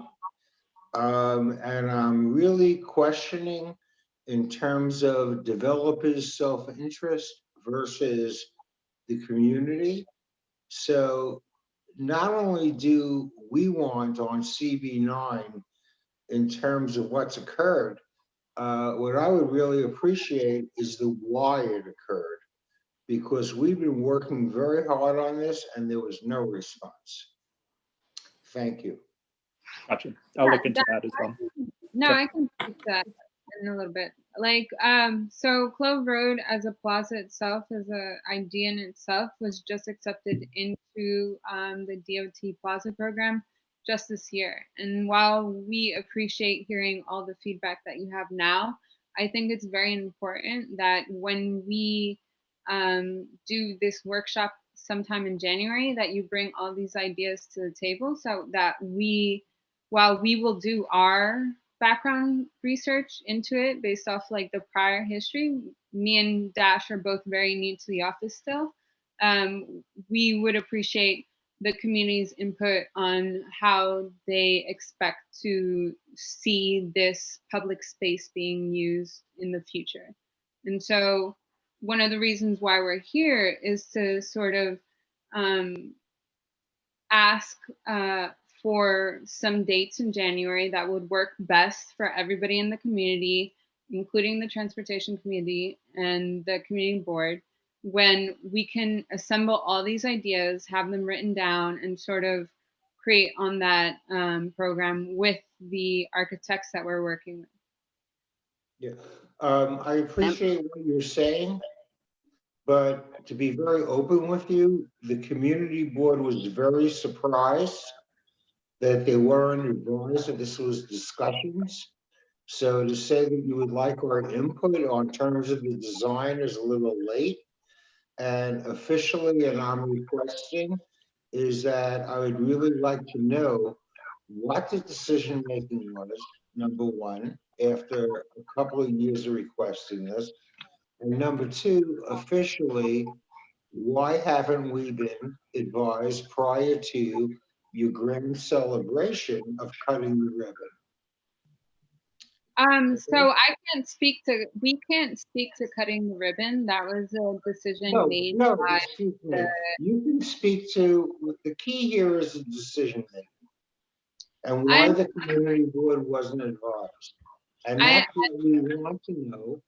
And I'm really questioning in terms of developers' self-interest versus the community. So not only do we want on CB9 in terms of what's occurred, what I would really appreciate is the why it occurred, because we've been working very hard on this and there was no response. Thank you. Gotcha. I'll look into that as well. No, Sure. I can speak to that in a little bit. Like, so Clove Road as a plaza itself, as an idea in itself, was just accepted into the DOT Plaza program just this year. And while we appreciate hearing all the feedback that you have now, I think it's very important that when we do this workshop sometime in January, that you bring all these ideas to the table so that we, while we will do our background research into it based off like the prior history, me and Dash are both very new to the office still. We would appreciate the community's input on how they expect to see this public space being used in the future. And so one of the reasons why we're here is to sort of ask for some dates in January that would work best for everybody in the community, including the transportation community and the community board, when we can assemble all these ideas, have them written down, and sort of create on that program with the architects that we're working with. Yeah, I appreciate what you're saying, but to be very open with you, the community board was very surprised that they weren't advised that this was discussions. So to say that you would like our input on terms of the design is a little late. And officially, and I'm requesting, is that I would really like to know what the decision making was, number one, after a couple of years of requesting this. And number two, officially, why haven't we been advised prior to your grand celebration of cutting the ribbon? So I can't speak to, we can't speak to cutting the ribbon. That was a decision made by Excuse me. You can speak to, the key here is the decision making and why the community board wasn't advised. And that's what we want to know.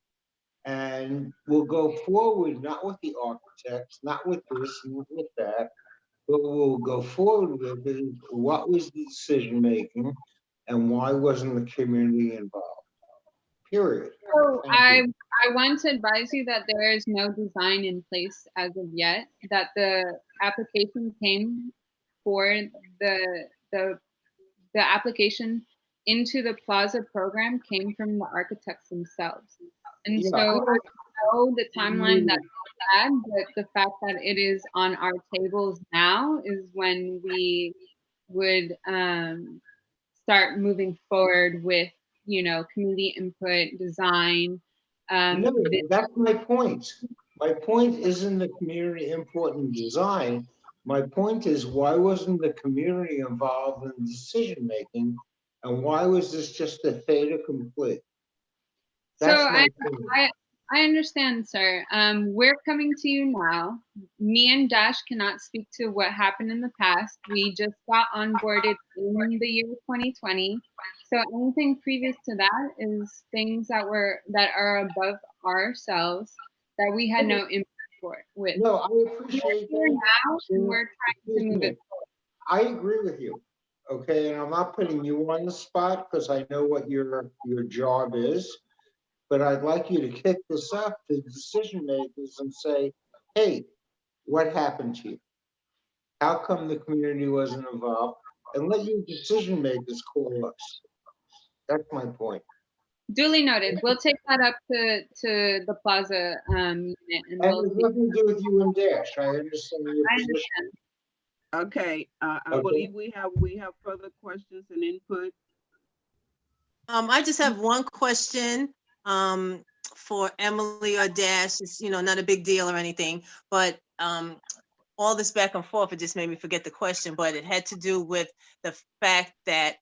And we'll go forward, not with the architects, not with this, not with that, but we'll go forward with is what was the decision making and why wasn't the community involved? Period. So I want to advise you that there is no design in place as of yet, that the application came for the application into the Plaza program came from the architects themselves. And so I know the timeline that we had, but the fact that it is on our tables now is when we would start moving forward with, you know, community input, design. No, that's my point. My point isn't the community input and design. My point is, why wasn't the community involved in decision making, and why was this just a fait accompli? So I understand, sir. We're coming to you now. Me and Dash cannot speak to what happened in the past. We just got onboarded in the year 2020. So anything previous to that is things that are above ourselves that we had no input with. No, I appreciate that. Now we're trying to move it forward. I agree with you. Okay, and I'm not putting you on the spot because I know what your job is. But I'd like you to kick this up to decision makers and say, hey, what happened to you? How come the community wasn't involved? And let your decision makers call us. That's my point. Duly noted. We'll take that up to the Plaza unit. And we'll see. Nothing to do with you and Dash. I understand your position. Okay, I believe we have further questions and input. I just have one question for Emily or Dash. It's, not a big deal or anything, but all this back and forth, it just made me forget the question, but it had to do with the fact that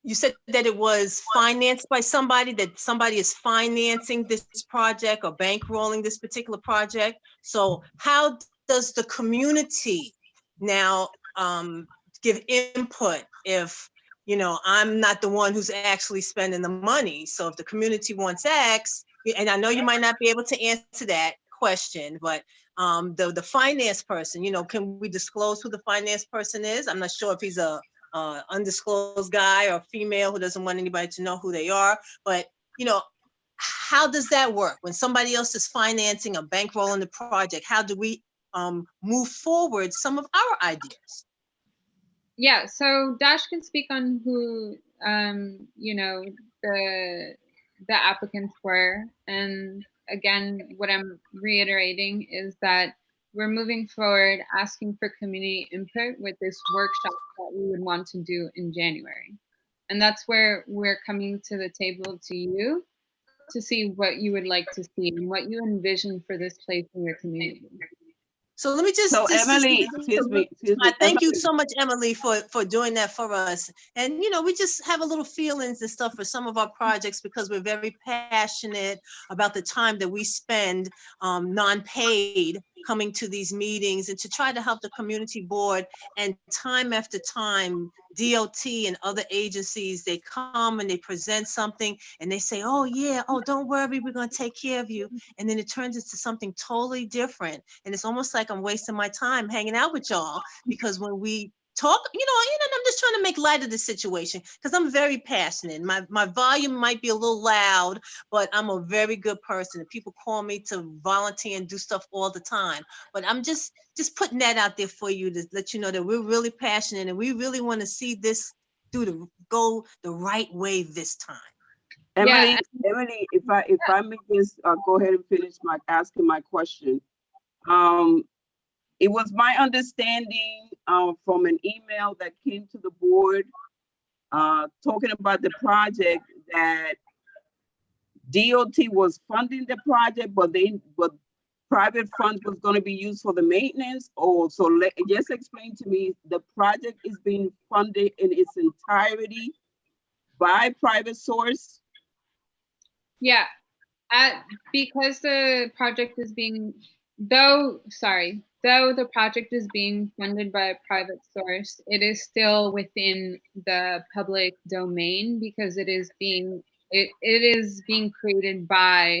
you said that it was financed by somebody, that somebody is financing this project or bankrolling this particular project. So how does the community now give input if, I'm not the one who's actually spending the money? So if the community wants X, and I know you might not be able to answer that question, but the finance person, can we disclose who the finance person is? I'm not sure if he's a undisclosed guy or female who doesn't want anybody to know who they are, but how does that work when somebody else is financing or bankrolling the project? How do we move forward some of our ideas? Yeah, so Dash can speak on who the applicants were, and again, what I'm reiterating is that we're moving forward asking for community input with this workshop that we would want to do in January. And that's where we're coming to the table to you to see what you would like to see and what you envision for this place in your community. So let me just, Emily, excuse me. Thank you so much, Emily, for doing that for us. And, we just have a little feelings and stuff for some of our projects because we're very passionate about the time that we spend non-paid coming to these meetings and to try to help the community board. And time after time, DOT and other agencies, they come and they present something and they say, oh yeah, oh, don't worry, we're going to take care of you. And then it turns into something totally different. And it's almost like I'm wasting my time hanging out with y'all, because when we talk, and I'm just trying to make light of the situation because I'm very passionate. My volume might be a little loud, but I'm a very good person. And people call me to volunteer and do stuff all the time. But I'm just putting that out there for you to let you know that we're really passionate and we really want to see this go the right way this time. Emily, if I may just go ahead and finish asking my question. It was my understanding from an email that came to the board talking about the project that DOT was funding the project, but private funds was going to be used for the maintenance. Just explain to me, the project is being funded in its entirety by private source? Yeah, because the project is though the project is being funded by a private source, it is still within the public domain because it is being created by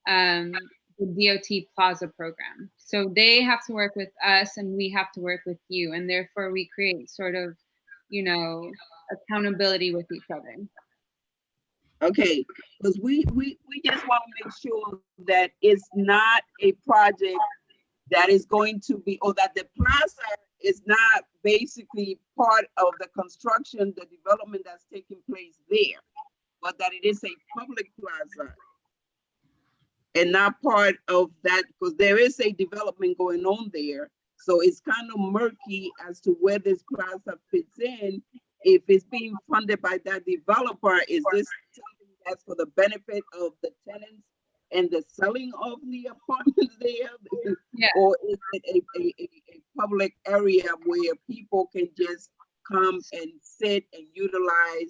the DOT Plaza program. So they have to work with us and we have to work with you, and therefore we create sort of, accountability with each other. Okay, because we just want to make sure that it's not a project that is going to be, or that the plaza is not basically part of the construction, the development that's taking place there, but that it is a public plaza and not part of that, because there is a development going on there. So it's kind of murky as to where this plaza fits in. If it's being funded by that developer, is this something that's for the benefit of the tenants and the selling of the apartments there? Yeah. Or is it a public area where people can just come and sit and utilize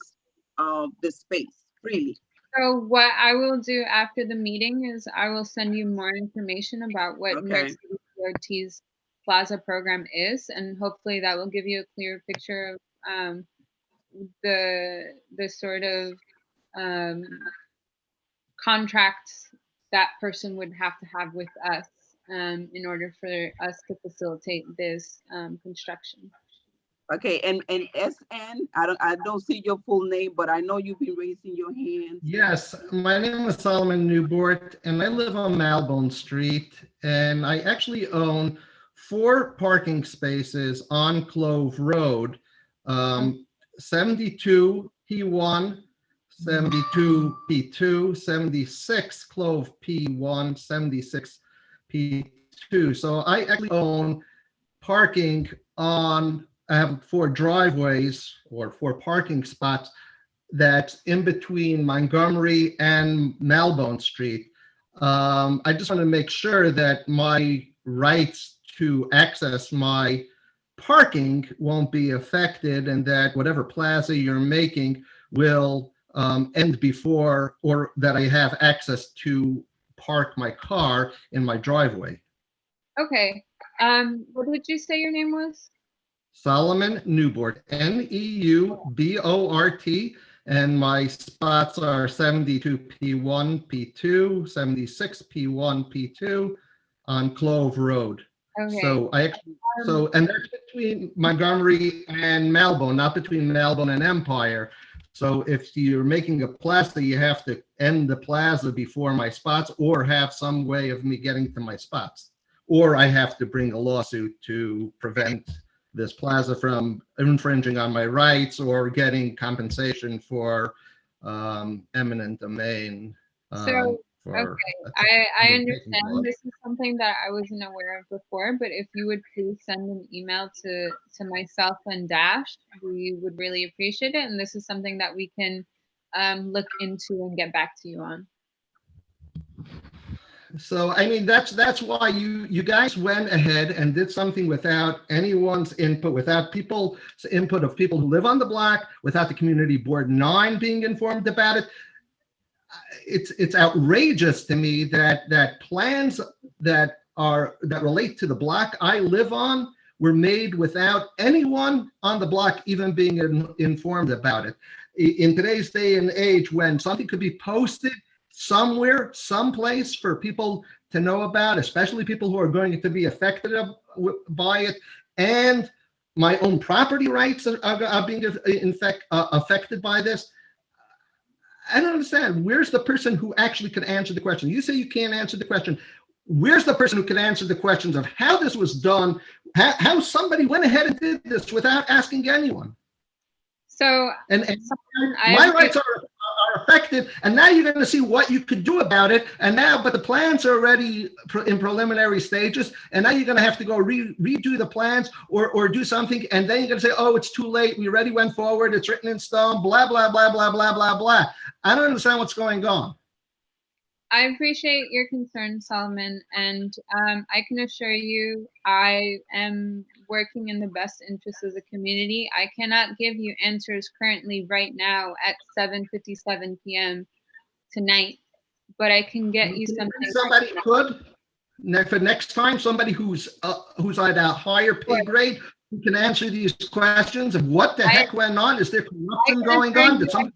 the space freely? So what I will do after the meeting is I will send you more information about what New York City DOT's Plaza program is, and hopefully that will give you a clear picture of the sort of contracts that person would have to have with us in order for us to facilitate this construction. Okay, and SN, I don't see your full name, but I know you've been raising your hand. Yes, my name is Solomon Newport, and I live on Malbone Street, and I actually own 4 parking spaces on Clove Road, 72 P1, 72 P2, 76 Clove P1, 76 P2. So I actually own parking on 4 driveways or 4 parking spots that's in between Montgomery and Malbone Street. I just want to make sure that my rights to access my parking won't be affected, and that whatever plaza you're making will end before, or that I have access to park my car in my driveway. Okay. What did you say your name was? Solomon Newbort, Neubort, and my spots are 72 P1, P2, 76 P1, P2 on Clove Road. Okay. So and that's between Montgomery and Malbone, not between Malbone and Empire. So if you're making a plaza, you have to end the plaza before my spots, or have some way of me getting to my spots. Or I have to bring a lawsuit to prevent this plaza from infringing on my rights or getting compensation for eminent domain. Okay, I understand this is something that I wasn't aware of before, but if you would please send an email to myself and Dash, we would really appreciate it. And this is something that we can look into and get back to you on. So, I mean, that's why you guys went ahead and did something without anyone's input, without people's input of people who live on the block, without the community board 9 being informed about it. It's outrageous to me that plans that relate to the block I live on were made without anyone on the block even being informed about it. In today's day and age, when something could be posted somewhere, someplace for people to know about, especially people who are going to be affected by it, and my own property rights are being affected by this. I don't understand. Where's the person who actually could answer the question? You say you can't answer the question. Where's the person who could answer the questions of how this was done, how somebody went ahead and did this without asking anyone? So, and my rights are affected, and now you're going to see what you could do about it. And now, but the plans are already in preliminary stages, and now you're going to have to go redo the plans or do something, and then you're going to say, oh, it's too late. We already went forward. It's written in stone. Blah blah blah blah blah blah blah. I don't understand what's going on. I appreciate your concern, Solomon, and I can assure you I am working in the best interest of the community. I cannot give you answers currently right now at 7:57 p.m. tonight, but I can get you something. Somebody could, for next time, somebody who's at a higher pay grade who can answer these questions of what the heck went on. Is there corruption going on?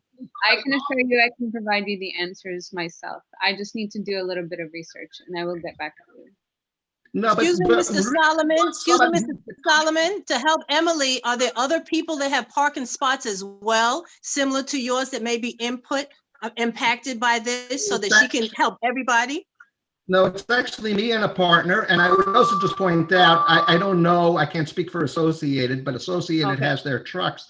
I can assure you I can provide you the answers myself. I just need to do a little bit of research, and I will get back to you. No, Excuse me, Mr. Solomon, to help Emily, are there other people that have parking spots as well, similar to yours, that may be impacted by this, so that she can help everybody? No, it's actually me and a partner. And I would also just point out, I don't know, I can't speak for Associated, but Associated has their trucks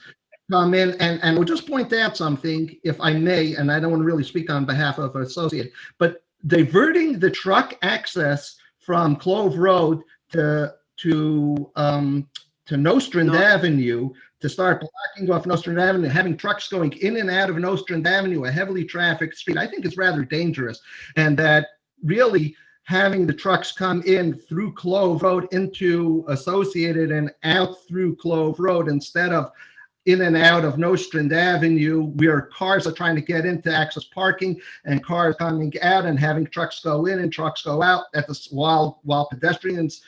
come in, and we'll just point out something, if I may, and I don't want to really speak on behalf of Associated, but diverting the truck access from Clove Road to Nostrand Avenue, to start blocking off Nostrand Avenue, having trucks going in and out of Nostrand Avenue, a heavily trafficked street, I think is rather dangerous. And that really having the trucks come in through Clove Road into Associated and out through Clove Road instead of in and out of Nostrand Avenue, where cars are trying to get into access parking and cars coming out, and having trucks go in and trucks go out while pedestrians,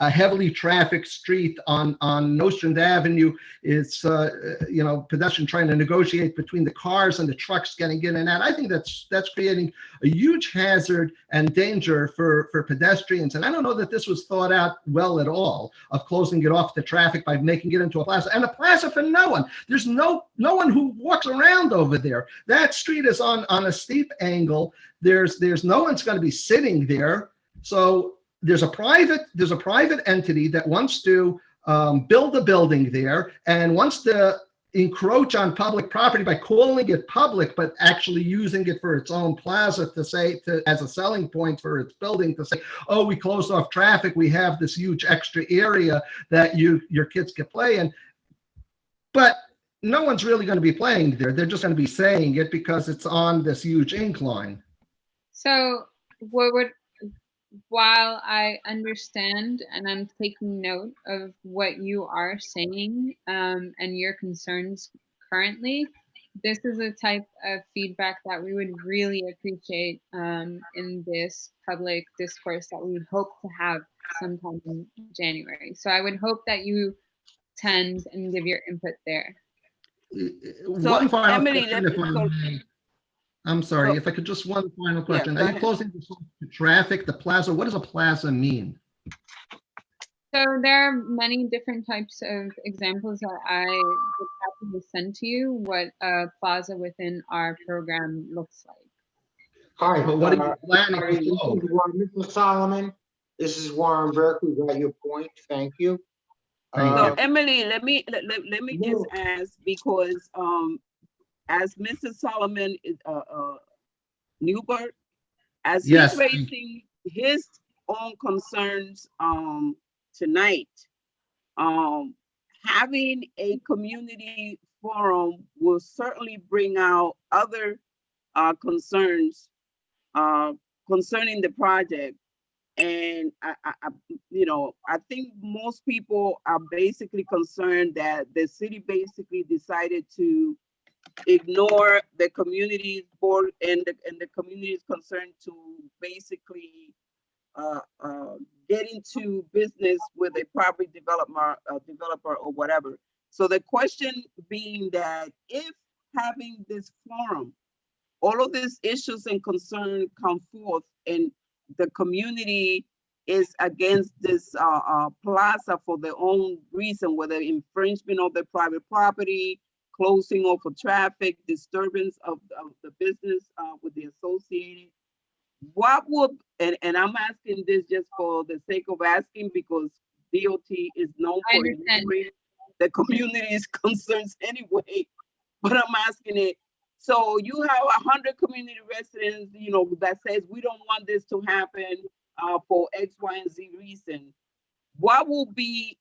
a heavily trafficked street on Nostrand Avenue is, pedestrian trying to negotiate between the cars and the trucks getting in and out. I think that's creating a huge hazard and danger for pedestrians. And I don't know that this was thought out well at all, of closing it off to traffic by making it into a plaza, and a plaza for no one. There's no one who walks around over there. That street is on a steep angle. There's no one's going to be sitting there. So there's a private entity that wants to build a building there and wants to encroach on public property by calling it public, but actually using it for its own plaza as a selling point for its building, to say, oh, we closed off traffic, we have this huge extra area that your kids can play in. but no one's really going to be playing there. They're just going to be saying it because it's on this huge incline. So what would, while I understand and I'm taking note of what you are saying and your concerns currently, this is a type of feedback that we would really appreciate in this public discourse that we hope to have sometime in January. So I would hope that you attend and give your input there. One final Emily, question, if I may. I'm sorry, if I could just one final question. go Are you ahead. closing the traffic, the plaza? What does a plaza mean? So there are many different types of examples that I would happily send to you what a plaza within our program looks like. Hi, But what are you planning sorry, to close? Mr. Solomon, this is Warren Burke. We got your point. Thank you. Thank So you. Emily, let me just ask, because as Mr. Solomon Newbert, as Yes, he's thank you. raising his own concerns tonight, having a community forum will certainly bring out other concerns concerning the project. And I think most people are basically concerned that the city basically decided to ignore the community's board and the community's concern to basically get into business with a property developer or whatever. So the question being that if having this forum, all of these issues and concerns come forth and the community is against this plaza for their own reason, whether infringement of the private property, closing off for traffic, disturbance of the business with the associated. What would, and I'm asking this just for the sake of asking, because DOT is known for ignoring the community's concerns anyway, but I'm asking it. So you have 100 community residents, that says we don't want this to happen for X, Y, and Z reason. What will be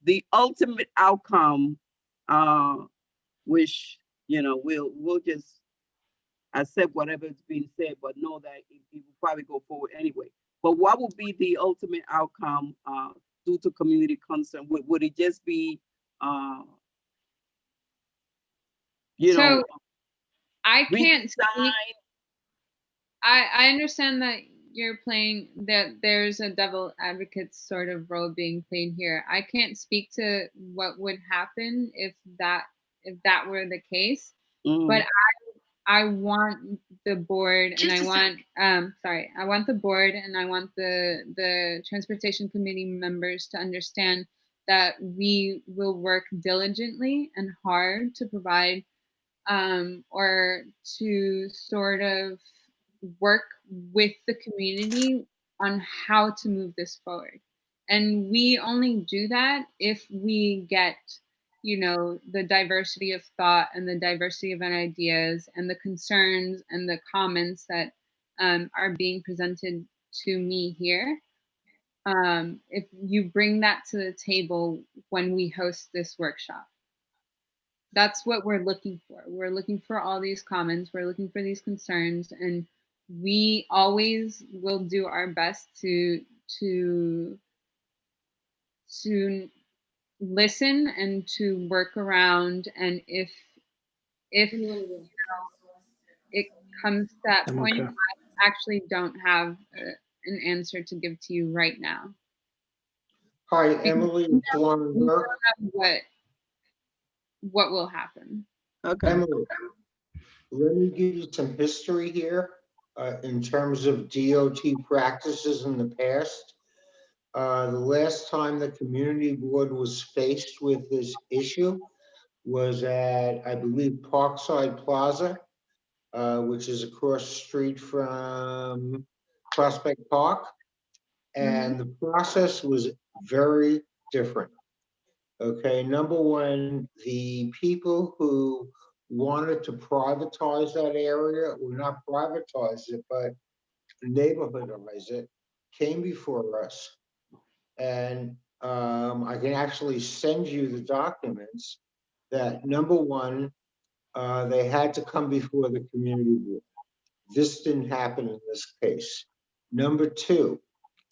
the ultimate outcome, which we'll just accept whatever is being said, but know that it will probably go forward anyway. But what will be the ultimate outcome due to community concern? Would it just be, so I can't speak. I understand that you're playing, that there's a devil advocate sort of role being played here. I can't speak to what would happen if that were the case, but I want the board and I want I want the board and I want the transportation committee members to understand that we will work diligently and hard to provide or to sort of work with the community on how to move this forward. And we only do that if we get, the diversity of thought and the diversity of ideas and the concerns and the comments that are being presented to me here. If you bring that to the table when we host this workshop. That's what we're looking for. We're looking for all these comments. We're looking for these concerns, and we always will do our best to listen and to work around. And if it comes to that point, I actually don't have an answer to give to you right now. Hi, Emily. It's Warren Burke. What will happen? Okay. Emily, let me give you some history here in terms of DOT practices in the past. The last time the community board was faced with this issue was at, I believe, Parkside Plaza, which is across the street from Prospect Park. And the process was very different. Okay, number one, the people who wanted to privatize that area, or not privatize it, but neighborhoodize it, came before us. And I can actually send you the documents that number one, they had to come before the community board. This didn't happen in this case. Number two,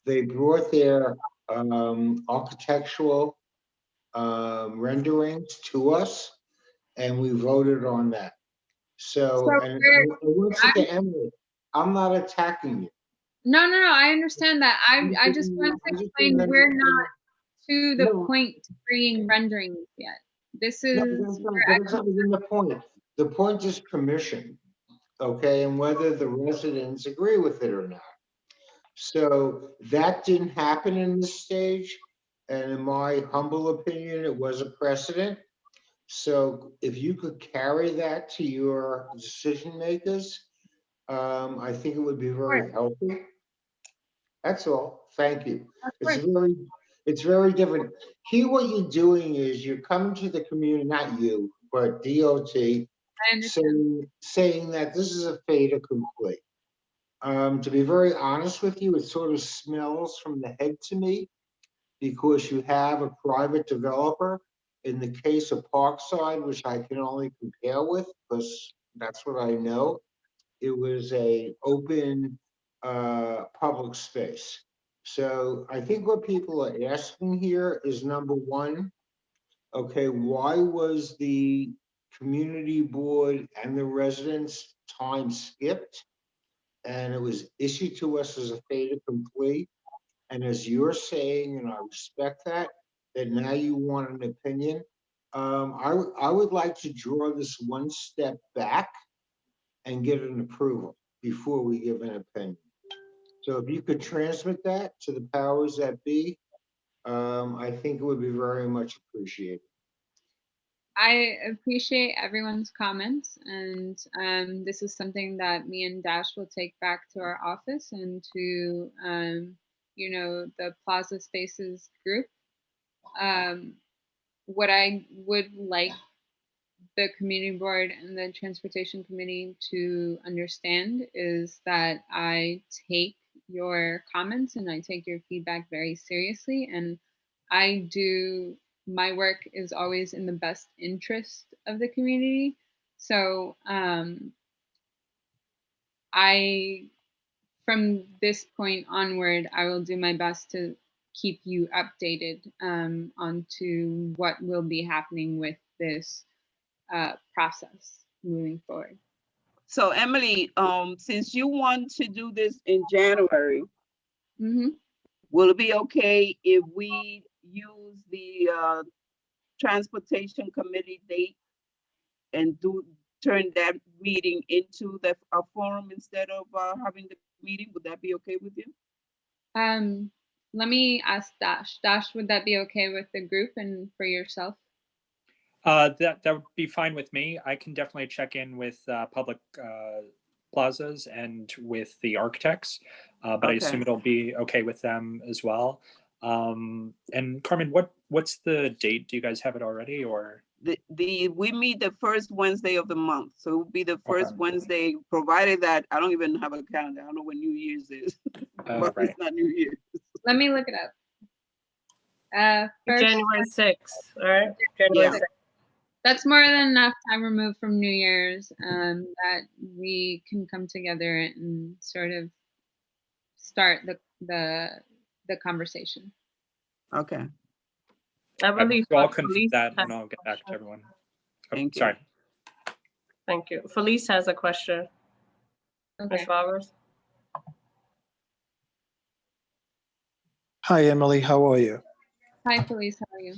they brought their architectural renderings to us, and we voted on that. So, and once again, Emily, I'm not attacking you. No, I understand that. I just want to explain we're not to the point to bringing renderings yet. This is that's not even the point. The point is permission, okay, and whether the residents agree with it or not. So that didn't happen in this stage, and in my humble opinion, it was a precedent. So if you could carry that to your decision makers, I think it would be very healthy. That's all. Thank you. It's very different. Here, what you're doing is you're coming to the community, not you, but DOT, saying that this is a fait accompli. To be very honest with you, it sort of smells from the head to me, because you have a private developer. In the case of Parkside, which I can only compare with because that's what I know, it was a open public space. So I think what people are asking here is, number one, okay, why was the community board and the residents' time skipped? And it was issued to us as a fait accompli. And as you're saying, and I respect that now you want an opinion. I would like to draw this one step back and get an approval before we give an opinion. So if you could transmit that to the powers that be, I think it would be very much appreciated. I appreciate everyone's comments, and this is something that me and Dash will take back to our office and to the Plaza Spaces group. What I would like the community board and the transportation committee to understand is that I take your comments and I take your feedback very seriously, and my work is always in the best interest of the community. So from this point onward, I will do my best to keep you updated onto what will be happening with this process moving forward. So Emily, since you want to do this in January, will it be okay if we use the transportation committee date and turn that meeting into a forum instead of having the meeting? Would that be okay with you? Let me ask Dash. Dash, would that be okay with the group and for yourself? That would be fine with me. I can definitely check in with public plazas and with the architects, but I assume it'll be okay with them as well. And Carmen, what's the date? Do you guys have it already, or? We meet the first Wednesday of the month, so it will be the first Wednesday, provided that I don't even have a calendar. I don't know when New Year's is, but right. It's not New Year's. Let me look it up. January 6th, all right? January 6th. That's more than enough time removed from New Year's that we can come together and sort of start the conversation. Okay. I believe I'll confirm that and I'll get back to everyone. Thank you. Sorry. Thank you. Felice has a question. Okay. Ms. Roberts. Hi, Emily. How are you? Hi, Felice. How are you?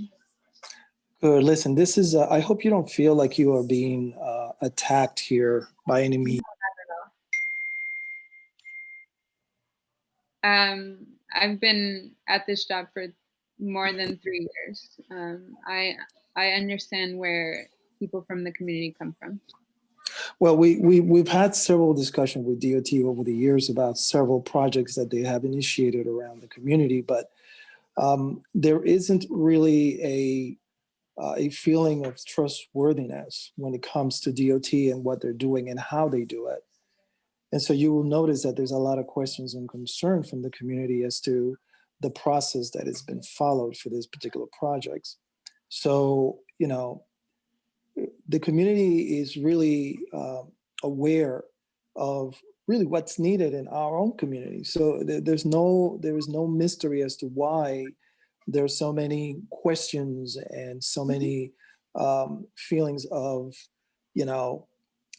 Good. Listen, this is, I hope you don't feel like you are being attacked here by any means. I've been at this job for more than 3 years. I understand where people from the community come from. Well, we've had several discussions with DOT over the years about several projects that they have initiated around the community, but there isn't really a feeling of trustworthiness when it comes to DOT and what they're doing and how they do it. And so you will notice that there's a lot of questions and concern from the community as to the process that has been followed for this particular projects. So, the community is really aware of really what's needed in our own community. So there is no mystery as to why there's so many questions and so many feelings of,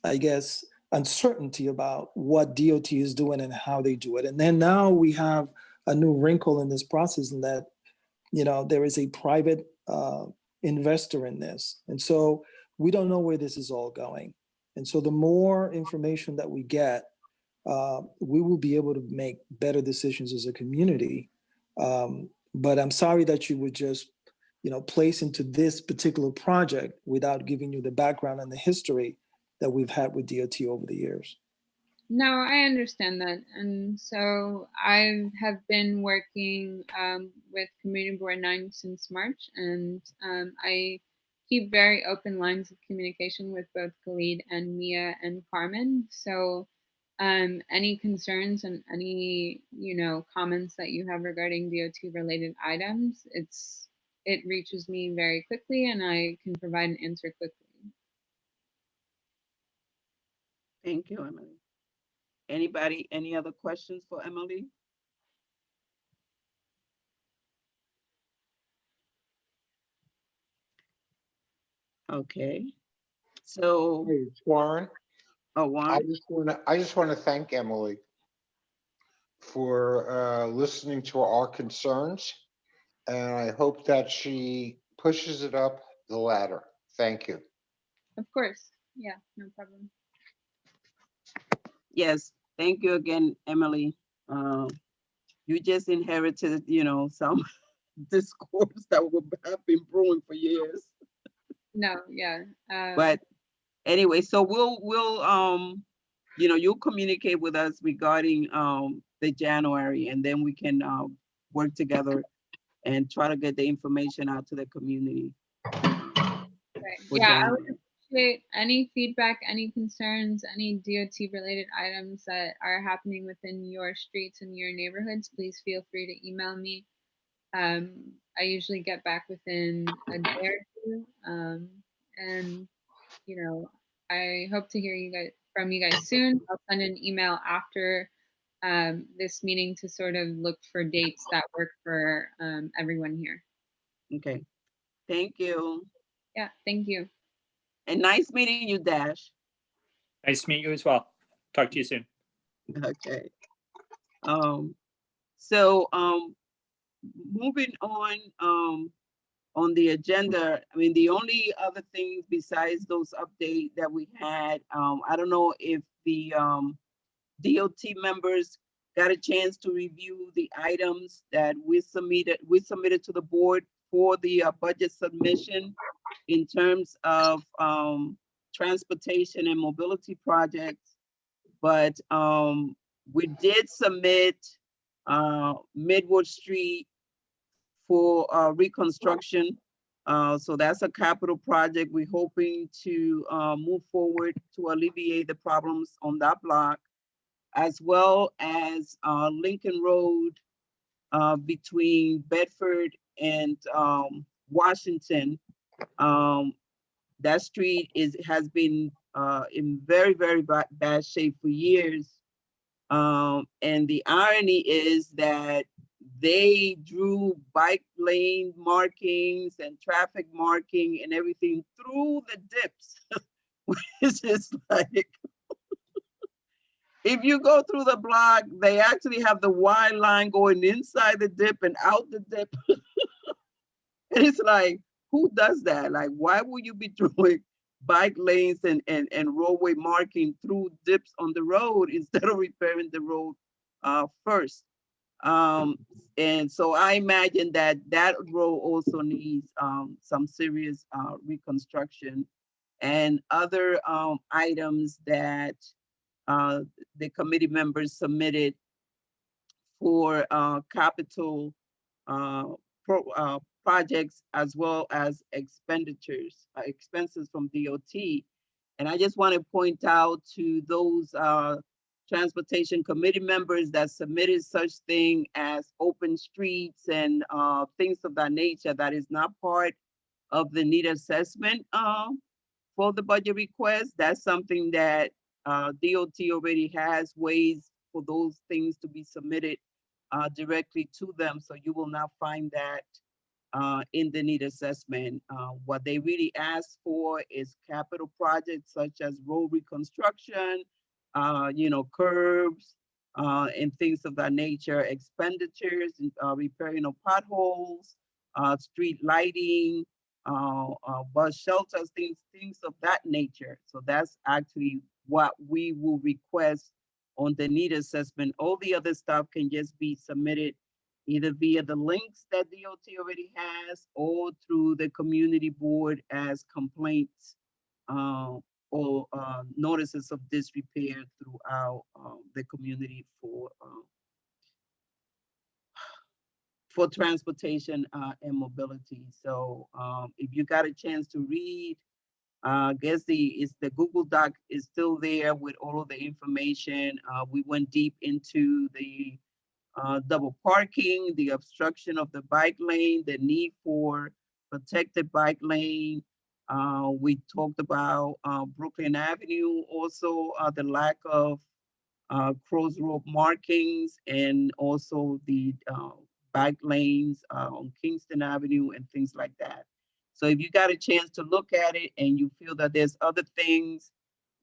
I guess, uncertainty about what DOT is doing and how they do it. And then now we have a new wrinkle in this process in that, there is a private investor in this. And so we don't know where this is all going. And so the more information that we get, we will be able to make better decisions as a community. But I'm sorry that you would just, place into this particular project without giving you the background and the history that we've had with DOT over the years. No, I understand that. And so I have been working with Community Board 9 since March, and I keep very open lines of communication with both Khalid and Mia and Carmen. So any concerns and any, comments that you have regarding DOT related items, it reaches me very quickly and I can provide an answer quickly. Thank you, Emily. Anybody, any other questions for Emily? Okay. So, Hey, it's Warren. Oh, Warren. I just want to thank Emily for listening to our concerns, and I hope that she pushes it up the ladder. Thank you. Of course. Yeah, no problem. Yes, thank you again, Emily. You just inherited, some discourse that have been brewing for years. No, yeah. But anyway, so we'll you'll communicate with us regarding the January, and then we can work together and try to get the information out to the community. Right. Yeah, I would appreciate any feedback, any concerns, any DOT related items that are happening within your streets and your neighborhoods. Please feel free to email me. I usually get back within a day or two. And I hope to hear from you guys soon. I'll send an email after this meeting to sort of look for dates that work for everyone here. Okay, thank you. Yeah, thank you. And nice meeting you, Dash. Nice to meet you as well. Talk to you soon. Okay. So moving on the agenda, I mean, the only other things besides those updates that we had, I don't know if the DOT members got a chance to review the items that we submitted to the board for the budget submission in terms of transportation and mobility projects. But we did submit Midwood Street for reconstruction. So that's a capital project. We're hoping to move forward to alleviate the problems on that block, as well as Lincoln Road between Bedford and Washington. That street has been in very, very bad shape for years. And the irony is that they drew bike lane markings and traffic marking and everything through the dips, which is like, if you go through the block, they actually have the wide line going inside the dip and out the dip. And it's like, who does that? Like, why would you be drawing bike lanes and roadway marking through dips on the road instead of repairing the road first? And so I imagine that road also needs some serious reconstruction, and other items that the committee members submitted for capital projects, as well as expenses from DOT. And I just want to point out to those transportation committee members that submitted such thing as open streets and things of that nature, that is not part of the need assessment for the budget request. That's something that DOT already has ways for those things to be submitted directly to them. So you will not find that in the need assessment. What they really ask for is capital projects such as road reconstruction, curbs, and things of that nature, expenditures, repairing of potholes, street lighting, bus shelters, things of that nature. So that's actually what we will request on the need assessment. All the other stuff can just be submitted either via the links that DOT already has or through the community board as complaints or notices of disrepair throughout the community for transportation and mobility. So if you got a chance to read, I guess the Google Doc is still there with all of the information. We went deep into the double parking, the obstruction of the bike lane, the need for protected bike lane. We talked about Brooklyn Avenue, also the lack of crossroad markings, and also the bike lanes on Kingston Avenue and things like that. So if you got a chance to look at it and you feel that there's other things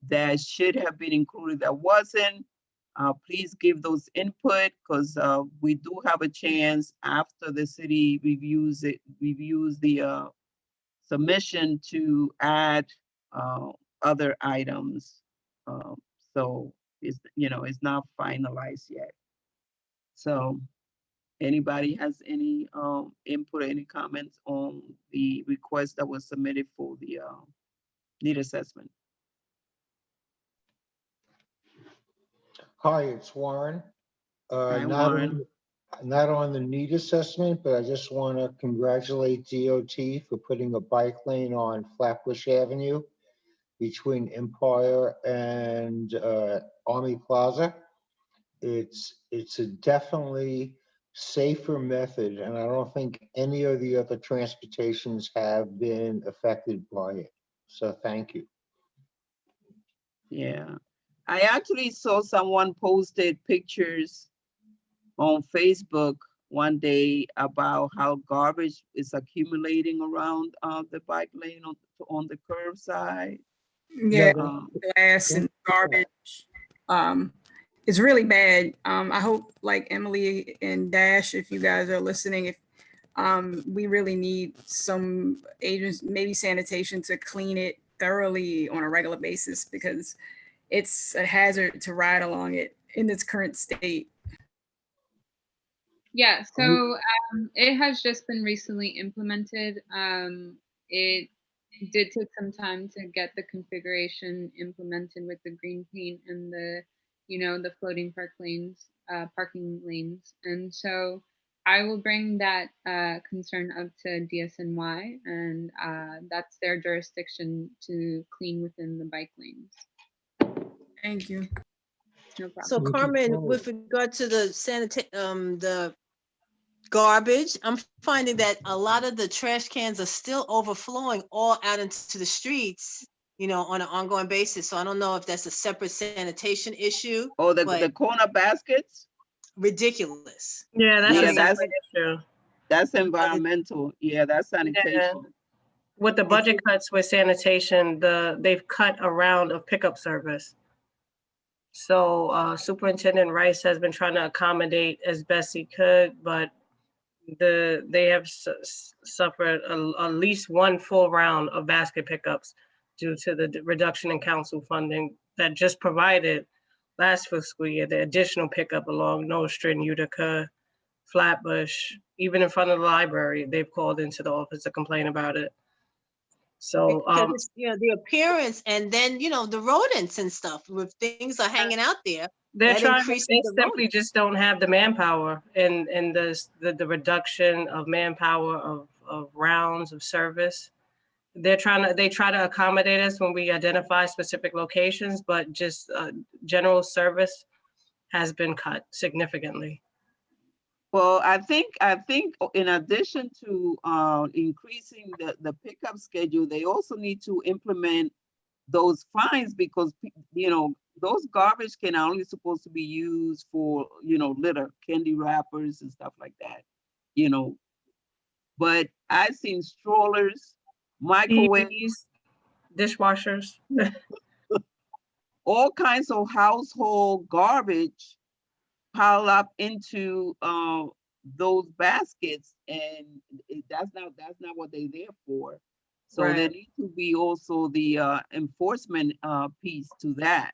that should have been included that wasn't, please give those input, because we do have a chance after the city reviews the submission to add other items. So it's not finalized yet. So anybody has any input or any comments on the request that was submitted for the need assessment? Hi, it's Warren. Hi, Not Warren. not on the need assessment, but I just want to congratulate DOT for putting a bike lane on Flatbush Avenue between Empire and Army Plaza. It's a definitely safer method, and I don't think any of the other transportations have been affected by it. So thank you. Yeah, I actually saw someone posted pictures on Facebook one day about how garbage is accumulating around the bike lane on the curb side. Yeah, glass and garbage. It's really bad. I hope, like Emily and Dash, if you guys are listening, if we really need some agents, maybe sanitation, to clean it thoroughly on a regular basis, because it's a hazard to ride along it in its current state. Yeah, so it has just been recently implemented. It did take some time to get the configuration implemented with the green paint and the floating parking lanes. And so I will bring that concern up to DSNY, and that's their jurisdiction to clean within the bike lanes. Thank you. No problem. So Carmen, with regard to the garbage, I'm finding that a lot of the trash cans are still overflowing all out into the streets, on an ongoing basis. So I don't know if that's a separate sanitation issue. Oh, the corner baskets? Ridiculous. Yeah, that's a separate issue. That's environmental. Yeah, that's sanitation. Yeah. With the budget cuts with sanitation, they've cut a round of pickup service. So Superintendent Rice has been trying to accommodate as best he could, but they have suffered at least one full round of basket pickups due to the reduction in council funding that just provided last fiscal year, the additional pickup along Nostrand, Utica, Flatbush, even in front of the library. They've called into the office to complain about it. So because the appearance, and then the rodents and stuff, if things are hanging out there, they're trying. They the simply just don't have the manpower, and the reduction of manpower of rounds of service. They try to accommodate us when we identify specific locations, but just general service has been cut significantly. Well, I think in addition to increasing the pickup schedule, they also need to implement those fines because, you know, those garbage can only supposed to be used for, you know, litter, candy wrappers and stuff like that, you know. But I've seen strollers, microwaves, TVs, dishwashers. all kinds of household garbage pile up into those baskets, and that's not what they're there for. So there Right. needs to be also the enforcement piece to that.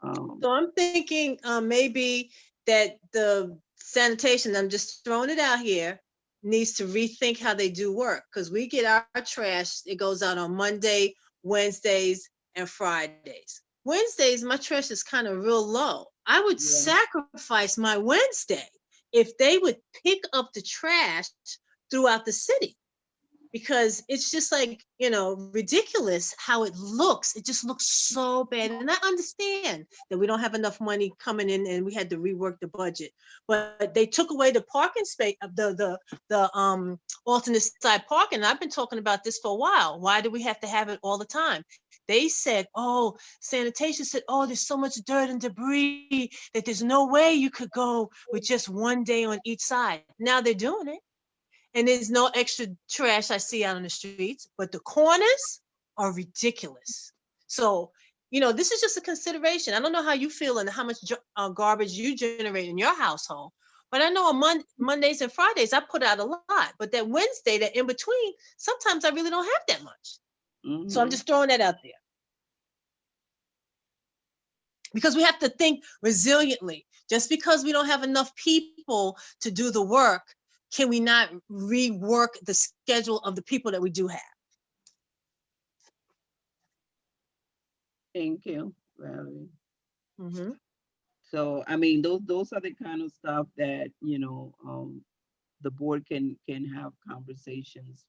So I'm thinking maybe that the sanitation, I'm just throwing it out here, needs to rethink how they do work. Because we get our trash, it goes out on Monday, Wednesdays, and Fridays. Wednesdays, my trash is kind of real low. I would sacrifice my Wednesday if they would pick up the trash throughout the city. Because it's just like, you know, ridiculous how it looks. It just looks so bad. And I understand that we don't have enough money coming in and we had to rework the budget. But they took away the parking space, the alternate side parking. And I've been talking about this for a while. Why do we have to have it all the time? They said, oh, sanitation said, oh, there's so much dirt and debris that there's no way you could go with just one day on each side. Now they're doing it. And there's no extra trash I see out on the streets, but the corners are ridiculous. So, you know, this is just a consideration. I don't know how you feel and how much garbage you generate in your household, but I know on Mondays and Fridays, I put out a lot, but that Wednesday, that in between, sometimes I really don't have that much. So I'm just throwing that out there. Because we have to think resiliently. Just because we don't have enough people to do the work, can we not rework the schedule of the people that we do have? Thank you, Valerie. Mm-hmm. So, I mean, those are the kind of stuff that, you know, the board can have conversations.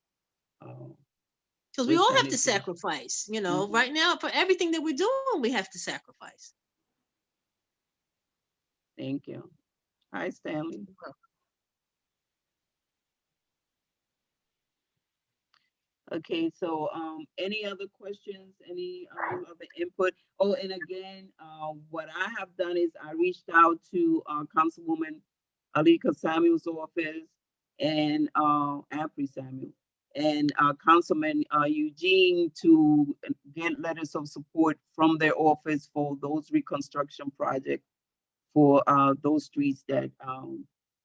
Because we all have to sacrifice, you know, right now for everything that we're doing, we have to sacrifice. Thank you. Hi, Stanley. Okay, so any other questions, any other input? Oh, and again, what I have done is I reached out to Councilwoman Alika Samuel's office and Apri Samuel and Councilman Eugene to get letters of support from their office for those reconstruction projects for those streets that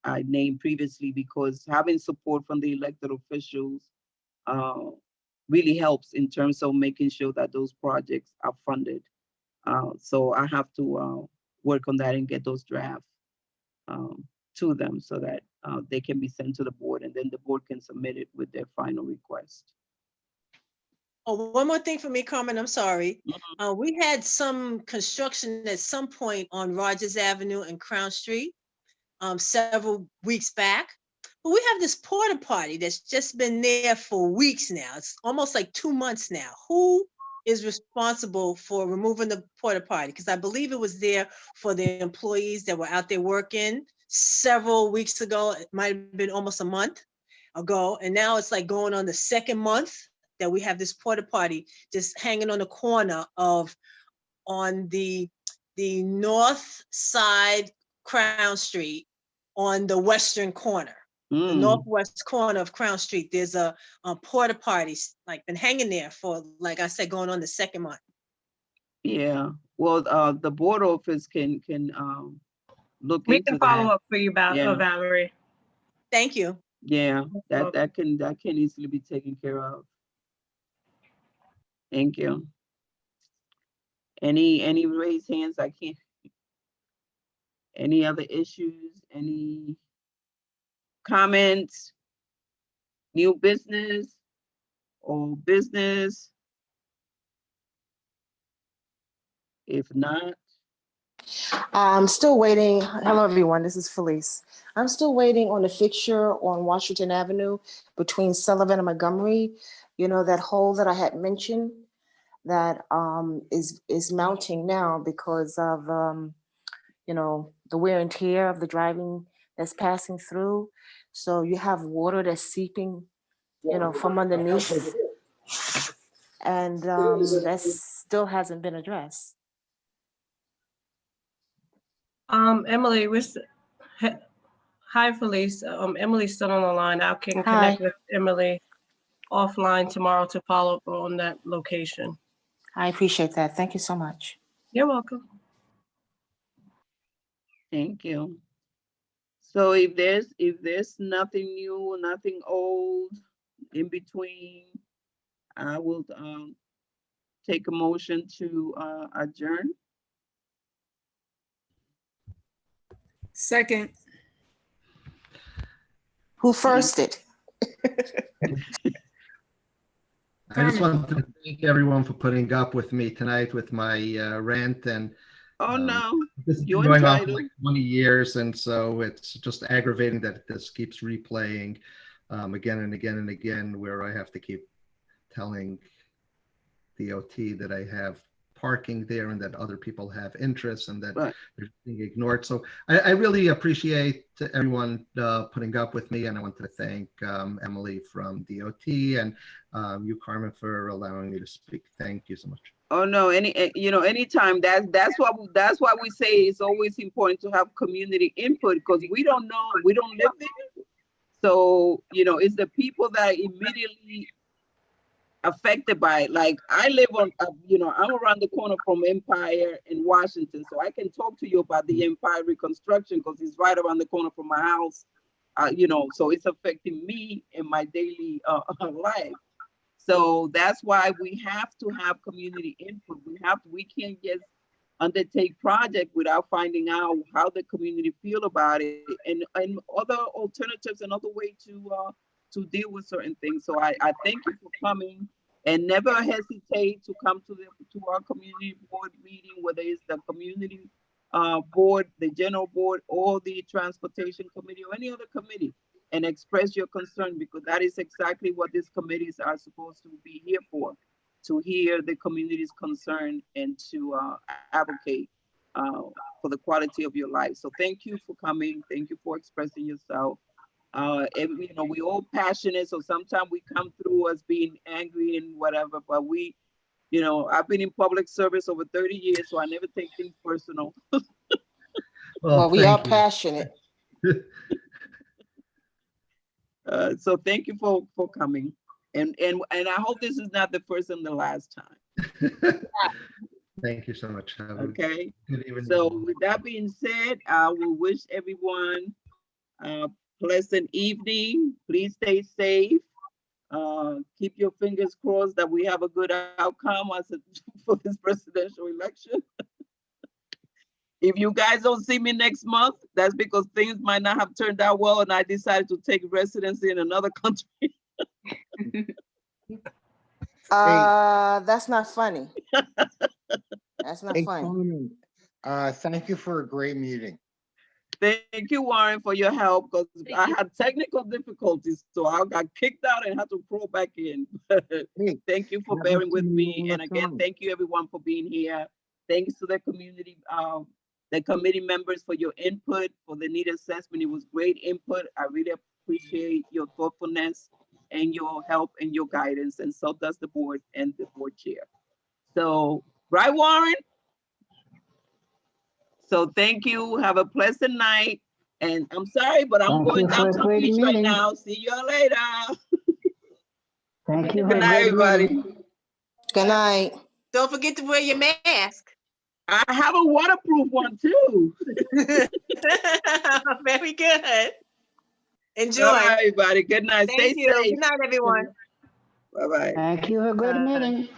I named previously, because having support from the elected officials really helps in terms of making sure that those projects are funded. So I have to work on that and get those drafts to them so that they can be sent to the board, and then the board can submit it with their final request. Oh, one more thing for me, Carmen, I'm sorry. We had some construction at some point on Rogers Avenue and Crown Street several weeks back. But we have this porta potty that's just been there for weeks now. It's almost like 2 months now. Who is responsible for removing the porta potty? Because I believe it was there for the employees that were out there working several weeks ago. It might have been almost a month ago. And now it's like going on the second month that we have this porta potty just hanging on the corner of, on the north side Crown Street on the western corner. The northwest corner of Crown Street, there's a porta potty like been hanging there for, like I said, going on the second month. Yeah, well, the board office can look We into can follow that. up for you, Valerie. Thank you. Yeah, that can easily be taken care of. Thank you. Any raised hands? I can't. Any other issues? Any comments? New business or business? If not, I'm still waiting. Hello, everyone. This is Felice. I'm still waiting on the fixture on Washington Avenue between Sullivan and Montgomery. You know, that hole that I had mentioned that is mounting now because of, you know, the wear and tear of the driving that's passing through. So you have water that's seeping, you know, from underneath. And that still hasn't been addressed. Emily, hi, Felice. Emily's still on the line. I can connect with Emily offline tomorrow to follow up on that location. I appreciate that. Thank you so much. You're welcome. Thank you. So if there's nothing new, nothing old in between, I will take a motion to adjourn. Second. Who firsted? I just wanted to thank everyone for putting up with me tonight with my rant, and Oh no, this has been you're going on for entitled. like 20 years, and so it's just aggravating that this keeps replaying again and again and again, where I have to keep telling DOT that I have parking there and that other people have interests and that they're being ignored. So I really appreciate everyone putting up with me, and I want to thank Emily from DOT and you, Carmen, for allowing me to speak. Thank you so much. Oh no, anytime. That's why we say it's always important to have community input, because we don't know, we don't live there. So it's the people that immediately affected by it. Like I live on, I'm around the corner from Empire in Washington, so I can talk to you about the Empire reconstruction because it's right around the corner from my house. So it's affecting me in my daily life. So that's why we have to have community input. We can't just undertake project without finding out how the community feel about it and other alternatives, another way to deal with certain things. So I thank you for coming, and never hesitate to come to our community board meeting, whether it's the community board, the general board, or the transportation committee, or any other committee, and express your concern, because that is exactly what these committees are supposed to be here for, to hear the community's concern and to advocate for the quality of your life. So thank you for coming. Thank you for expressing yourself. We all passionate, so sometimes we come through as being angry and whatever, but I've been in public service over 30 years, so I never take things personal. Well, we are passionate. So thank you for coming, and I hope this is not the first and the last time. Thank you so much. Okay. Good evening. So with that being said, I will wish everyone a pleasant evening. Please stay safe. Keep your fingers crossed that we have a good outcome for this presidential election. If you guys don't see me next month, that's because things might not have turned out well and I decided to take residency in another country. That's not funny. That's not funny. Carmen, thank you for a great meeting. Thank you, Warren, for your help, because I had technical difficulties, so I got kicked out and had to crawl back in. Thank you for bearing with me. And again, thank you everyone for being here. Thanks to the community, the committee members for your input, for the need assessment. It was great input. I really appreciate your thoughtfulness and your help and your guidance, and so does the board and the board chair. So, right, Warren? So thank you. Have a pleasant night. And I'm sorry, but I'm going down to the beach right now. See you later. Thank you. Good night, everybody. Good night. Don't forget to wear your mask. I have a waterproof one too. Very good. Enjoy. All right, everybody. Good night. Thank Stay you. safe. Good night, everyone. Bye-bye. Thank you. A good meeting.